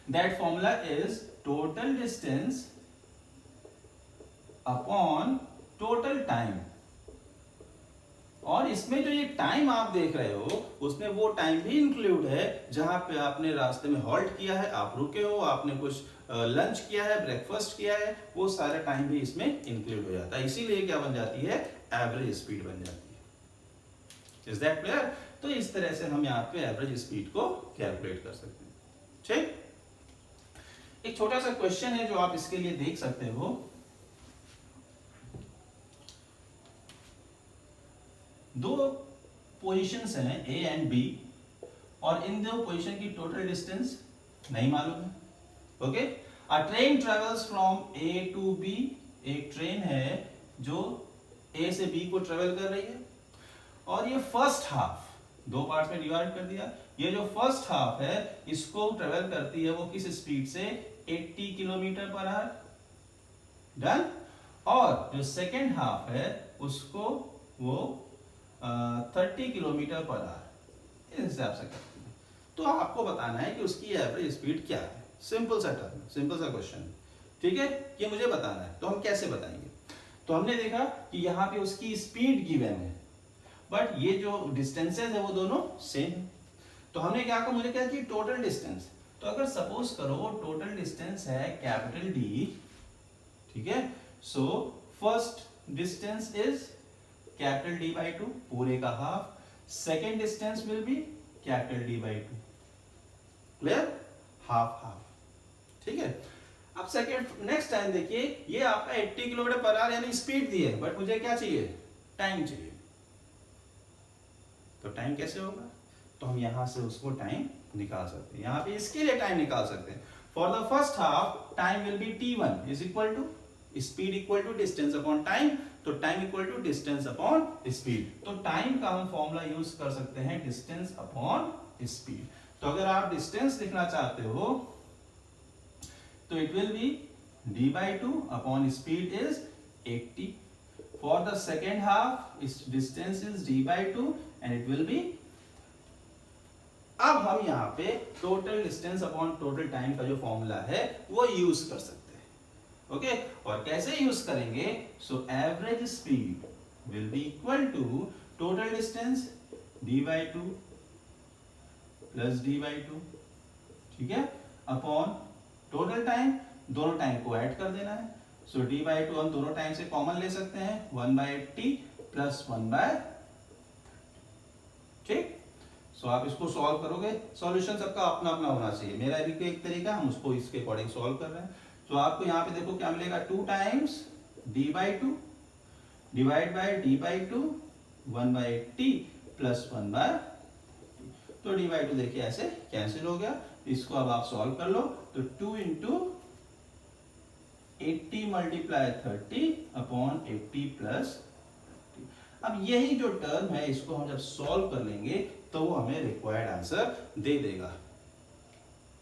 That formula is total distance upon total time. और इसमें जो ये टाइम आप देख रहे हो उसमें वो टाइम भी इंक्लूड है जहां पे आपने रास्ते में हॉल्ट किया है, आप रुके हो, आपने कुछ लंच किया है, ब्रेकफास्ट किया है, वो सारा टाइम भी इसमें इंक्लूड हो जाता है। इसीलिए क्या बन जाती है, एवरेज स्पीड बन जाती है। Is that clear? तो इस तरह से हम यहाँ पे एवरेज स्पीड को कैलकुलेट कर सकते हैं। ठीक, एक छोटा सा क्वेश्चन है जो आप इसके लिए देख सकते हो। दो पोजीशंस हैं ए एंड बी और इन दो पोजीशन की टोटल डिस्टेंस नहीं मालूम है। Okay, a train travels from A to B, एक ट्रेन है जो ए से बी को ट्रेवल कर रही है और ये फर्स्ट हाफ दो पार्ट्स में डिवाइड कर दिया। ये जो फर्स्ट हाफ है इसको ट्रेवल करती है वो किस स्पीड से, 80 किलोमीटर पर आवर, डन। और जो सेकेंड हाफ है उसको वो 30 किलोमीटर पर आवर, इस हिसाब से करती है। तो आपको बताना है कि उसकी एवरेज स्पीड क्या है। सिंपल सा टर्म, सिंपल सा क्वेश्चन, ठीक है, ये मुझे बताना है। तो हम कैसे बताएंगे? तो हमने देखा कि यहाँ पे उसकी स्पीड गिवन है बट ये जो डिस्टेंसेस है वो दोनों सेम है। तो हमने क्या कहा, मुझे क्या चाहिए, टोटल डिस्टेंस। तो अगर सपोज करो टोटल डिस्टेंस है कैपिटल डी, ठीक है, so first distance is capital D by 2 पूरे का half, second distance will be capital D by 2, clear, half half, ठीक है। अब सेकेंड नेक्स्ट टाइम देखिए, ये आपका 80 किलोमीटर पर आवर यानी स्पीड दी है बट मुझे क्या चाहिए, टाइम चाहिए। तो टाइम कैसे होगा, तो हम यहां से उसको टाइम निकाल सकते हैं, यहां पे इसके लिए टाइम निकाल सकते हैं। For the first half time will be t1 is equal to speed equal to distance upon time, तो time equal to distance upon speed. तो टाइम का हम फॉर्मूला यूज कर सकते हैं डिस्टेंस अपॉन स्पीड। तो अगर आप डिस्टेंस लिखना चाहते हो तो it will B d by 2 upon speed is 80। For the second half distance is d by 2 and it will B, अब हम यहाँ पे total distance upon total time का जो फॉर्मूला है वो यूज कर सकते हैं। ओके, और कैसे यूज करेंगे, so average speed will be equal to total distance d by 2 plus d by 2, ठीक है, अपॉन टोटल टाइम, दोनों टाइम को ऐड कर देना है। सो d by 2 हम दोनों टाइम से कॉमन ले सकते हैं, 1/80 प्लस 1/, ठीक। सो आप इसको सॉल्व करोगे, सॉल्यूशन सबका अपना अपना होना चाहिए, मेरा भी एक तरीका, हम उसको इसके अकॉर्डिंग सॉल्व कर रहे हैं। तो आपको यहाँ पे देखो क्या मिलेगा, 2 times d by 2 divide by d by 2 1/80 plus 1/, तो d by 2 देखिए ऐसे कैंसिल हो गया। इसको अब आप सॉल्व कर लो, तो 2 इंटू 80 मल्टीप्लाई 30 अपॉन 80 प्लस। अब यही जो टर्म है इसको हम जब सॉल्व कर लेंगे तो वो हमें रिक्वायर्ड आंसर दे देगा।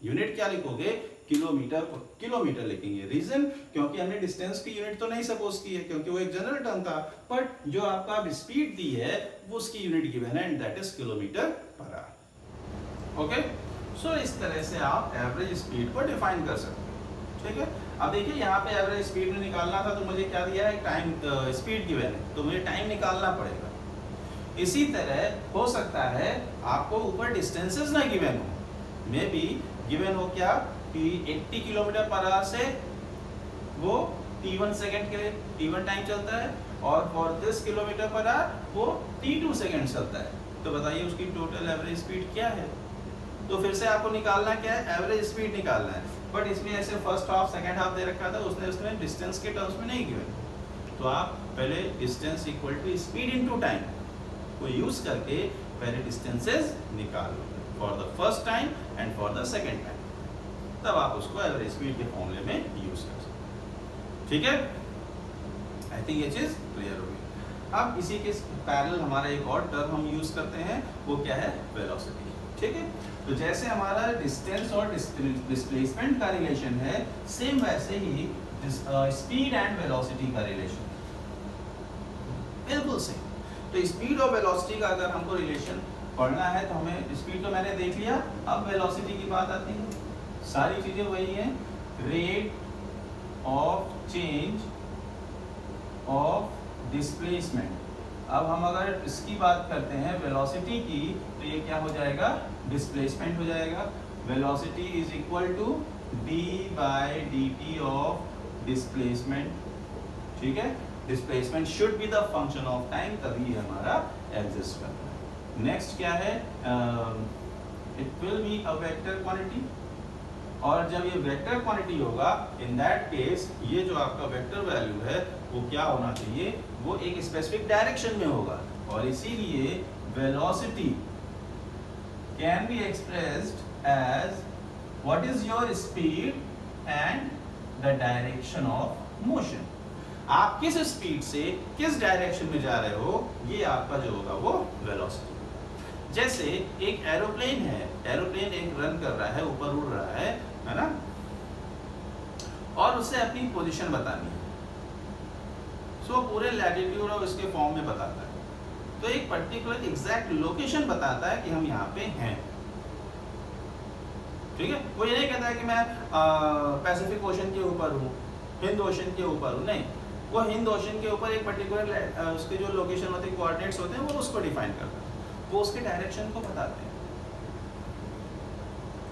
यूनिट क्या लिखोगे, किलोमीटर, किलोमीटर लिखेंगे। रीजन, क्योंकि हमने डिस्टेंस की यूनिट तो नहीं सपोज की है क्योंकि वो एक जनरल टर्म था, बट जो आपका स्पीड दी है वो उसकी यूनिट गिवन है and that is kilometre per hour. Okay, so इस तरह से आप एवरेज स्पीड को डिफाइन कर सकते हैं, ठीक है। अब देखिए यहाँ पे एवरेज स्पीड में निकालना था तो मुझे क्या दिया है, टाइम, स्पीड गिवन है तो मुझे टाइम निकालना पड़ेगा। इसी तरह हो सकता है आपको ऊपर डिस्टेंसेस ना गिवन हो, मे बी गिवन हो क्या कि 80 किलोमीटर पर आवर से वो t1 सेकंड के लिए t1 टाइम चलता है और for this kilometre per our वो t2 सेकंड चलता है। तो बताइए उसकी टोटल एवरेज स्पीड क्या है। तो फिर से आपको निकालना क्या है, एवरेज स्पीड निकालना है, बट इसमें ऐसे फर्स्ट हाफ सेकंड हाफ दे रखा था, उसमें डिस्टेंस के टर्म्स में नहीं गिवन। तो आप पहले distance equal to speed into time को यूज करके पहले डिस्टेंसेस निकाल लो for the first time and for the second time, तब आप उसको एवरेज स्पीड के फॉर्मूले में यूज कर सकते, ठीक है। आई थिंक ये चीज क्लियर होगी। अब इसी के पैरेलल हमारा एक और टर्म हम यूज करते हैं, वो क्या है, वेलोसिटी, ठीक है। तो जैसे हमारा डिस्टेंस और डिस्प्लेसमेंट का रिलेशन है, सेम वैसे ही स्पीड एंड वेलोसिटी का रिलेशन बिल्कुल सेम। तो स्पीड और वेलोसिटी का अगर हमको रिलेशन पढ़ना है तो हमें, स्पीड तो मैंने देख लिया, अब वेलोसिटी की बात आती है। सारी चीजें वही हैं, rate of change of displacement अब हम अगर इसकी बात करते हैं वेलोसिटी की, तो ये क्या हो जाएगा, डिस्प्लेसमेंट हो जाएगा। Velocity is equal to d by dt of displacement, ठीक है। Displacement should be the function of time, तभी ये हमारा एग्जिस्ट करता है। नेक्स्ट क्या है, it will be a vector quantity, और जब ये वेक्टर क्वांटिटी होगा, इन दैट केस ये जो आपका वेक्टर वैल्यू है वो क्या होना चाहिए, वो एक स्पेसिफिक डायरेक्शन में होगा, और इसीलिए velocity can be expressed as what is your speed and the direction of motion. आप किस स्पीड से किस डायरेक्शन में जा रहे हो, ये आपका जो होगा वो वेलोसिटी। जैसे एक एरोप्लेन है, एरोप्लेन एक रन कर रहा है, ऊपर उड़ रहा है ना, और उसे अपनी पोजीशन बतानी है, सो पूरे लैटिट्यूड और उसके फॉर्म में बताता है, तो एक पर्टिकुलर एग्जैक्ट लोकेशन बताता है कि हम यहाँ पे हैं, ठीक है। वो ये नहीं कहता है कि मैं पैसिफिक ओशन के ऊपर हूँ, हिंद ओशन के ऊपर हूँ, नहीं, वो हिंद ओशन के ऊपर एक पर्टिकुलर उसके जो लोकेशन होते हैं, कोऑर्डिनेट्स होते हैं, वो उसको डिफाइन करता है, वो उसके डायरेक्शन को बताते हैं,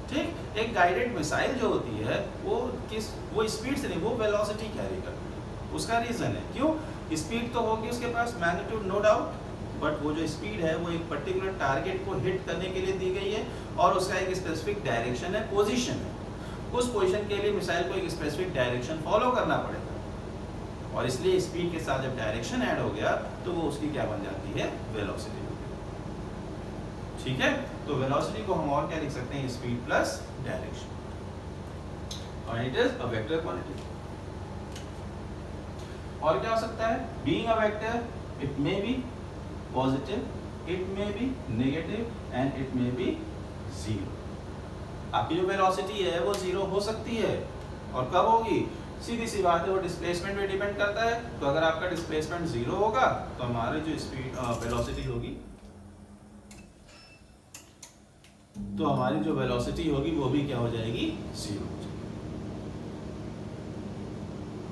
ठीक। एक गाइडेड मिसाइल जो होती है वो स्पीड से नहीं, वो वेलोसिटी कैरी करती है। उसका रीजन है क्यों, स्पीड तो होगी उसके पास, मैग्नीट्यूड नो डाउट, बट वो जो स्पीड है वो एक पर्टिकुलर टारगेट को हिट करने के लिए दी गई है, और उसका एक स्पेसिफिक डायरेक्शन है, पोजीशन है। उस पोजीशन के लिए मिसाइल को एक स्पेसिफिक डायरेक्शन फॉलो करना पड़ेगा, और इसलिए स्पीड के साथ जब डायरेक्शन ऐड हो गया तो वो उसकी क्या बन जाती है, वेलोसिटी, ठीक है। तो वेलोसिटी को हम और क्या लिख सकते हैं, स्पीड प्लस डायरेक्शन, और it is a vector quantity. और क्या हो सकता है, being a vector it may be positive, it may be negative, and it may be zero. आपकी जो वेलोसिटी है वो जीरो हो सकती है, और कब होगी, सीधी सी बात है, वो डिस्प्लेसमेंट पे डिपेंड करता है। तो अगर आपका डिस्प्लेसमेंट जीरो होगा तो हमारी जो स्पीड वेलोसिटी होगी, तो हमारी जो वेलोसिटी होगी वो भी क्या हो जाएगी, जीरो हो जाएगी।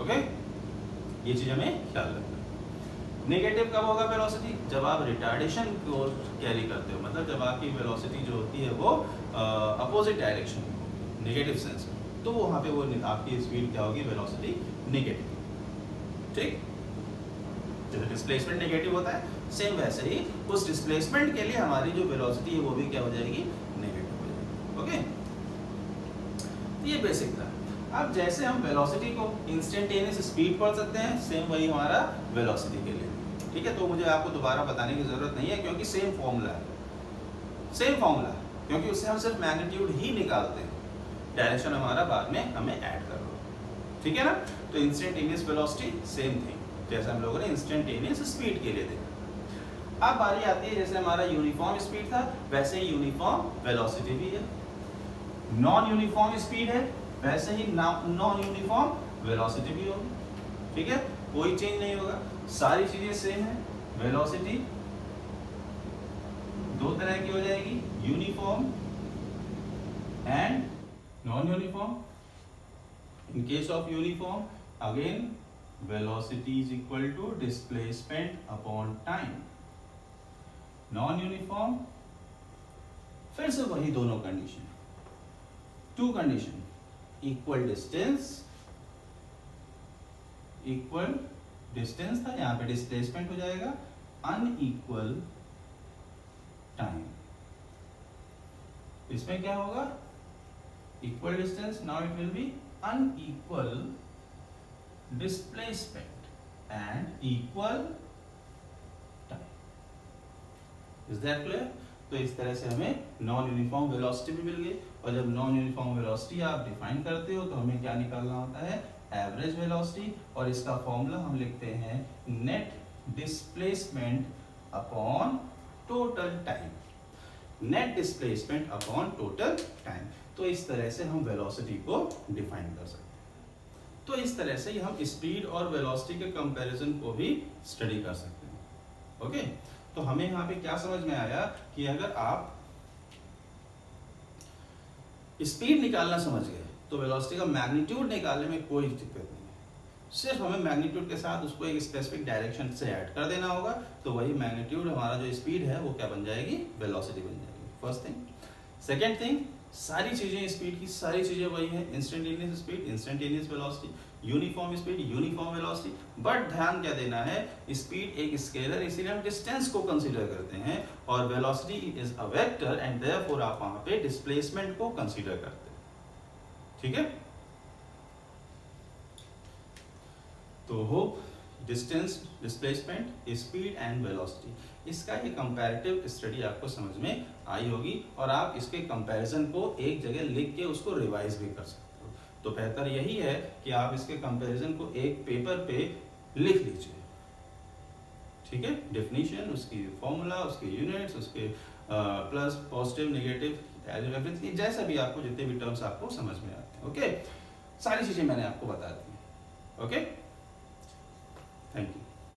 ओके, ये चीज हमें ख्याल रखना है। नेगेटिव कब होगा वेलोसिटी, जब आप रिटार्डेशन को कैरी करते हो, मतलब जब आपकी वेलोसिटी जो होती है वो अपोजिट डायरेक्शन में, नेगेटिव सेंस में, तो वहां पे वो आपकी स्पीड क्या होगी, वेलोसिटी नेगेटिव, ठीक। जैसे डिस्प्लेसमेंट नेगेटिव होता है, सेम वैसे ही उस डिस्प्लेसमेंट के लिए हमारी जो वेलोसिटी है वो भी क्या हो जाएगी, नेगेटिव हो जाएगी। ओके, तो ये बेसिक था। अब जैसे हम वेलोसिटी को इंस्टेंटेनियस स्पीड पढ़ सकते हैं, सेम वही हमारा वेलोसिटी के लिए, ठीक है। तो मुझे आपको दोबारा बताने की जरूरत नहीं है, क्योंकि सेम फॉर्मूला है, सेम फॉर्मूला, क्योंकि उससे हम सिर्फ मैग्नीट्यूड ही निकालते हैं, डायरेक्शन हमारा बाद में हमें ऐड कर लो, ठीक है ना। तो इंस्टेंटेनियस वेलोसिटी सेम थिंग, जैसे हम लोगों ने इंस्टेंटेनियस स्पीड के लिए देखा। अब बारी आती है, जैसे हमारा यूनिफॉर्म स्पीड था, वैसे ही यूनिफॉर्म वेलोसिटी भी है। नॉन यूनिफॉर्म स्पीड है, वैसे ही नॉन यूनिफॉर्म वेलोसिटी भी होगी, ठीक है, कोई चेंज नहीं होगा, सारी चीजें सेम है। वेलोसिटी दो तरह की हो जाएगी, uniform and non uniform. In case of uniform, again velocity is equal to displacement upon time. Non uniform, फिर से वही दोनों condition, two condition, equal distance, equal distance था, यहां पे डिस्प्लेसमेंट हो जाएगा, अनइक्वल टाइम। इसमें क्या होगा, equal distance, now it will B unequal displacement and equal time. Is that clear? तो इस तरह से हमें नॉन यूनिफॉर्म वेलोसिटी भी मिल गई, और जब नॉन यूनिफॉर्म वेलोसिटी आप डिफाइन करते हो तो हमें क्या निकालना होता है, एवरेज वेलोसिटी, और इसका फॉर्मूला हम लिखते हैं net displacement upon total time, net displacement upon total time. तो इस तरह से हम वेलोसिटी को डिफाइन कर सकते हैं। तो इस तरह से हम स्पीड और वेलोसिटी के कंपैरिजन को भी स्टडी कर सकते हैं। ओके, तो हमें यहाँ पे क्या समझ में आया कि अगर आप स्पीड निकालना समझ गए तो वेलोसिटी का मैग्नीट्यूड निकालने में कोई दिक्कत नहीं है। सिर्फ हमें मैग्नीट्यूड के साथ उसको एक स्पेसिफिक डायरेक्शन से ऐड कर देना होगा, तो वही मैग्नीट्यूड हमारा जो स्पीड है वो क्या बन जाएगी, वेलोसिटी बन जाएगी। First thing. सेकेंड थिंग, सारी चीजें स्पीड की सारी चीजें वही है, instantaneous speed, instantaneous velocity, uniform speed, uniform velocity. But ध्यान क्या देना है, स्पीड एक स्केलर, इसीलिए हम डिस्टेंस को कंसीडर करते हैं, और velocity is a vector and therefore आप वहां पे डिस्प्लेसमेंट को कंसीडर करते हैं। ठीक है, तो hope distance, displacement, speed and velocity, इसका ये कंपैरेटिव स्टडी आपको समझ में आई होगी, और आप इसके कंपैरिजन को एक जगह लिख के उसको रिवाइज भी कर सकते हो। तो बेहतर यही है कि आप इसके कंपैरिजन को एक पेपर पे लिख लीजिए। ठीक है, डेफिनेशन, उसकी फॉर्मूला, उसके यूनिट्स, उसके प्लस पॉजिटिव नेगेटिव एवरीथिंग, जैसा भी आपको जितने भी टर्म्स आपको समझ में आते हैं। ओके, सारी चीजें मैंने आपको बता दी। Okay, thank you.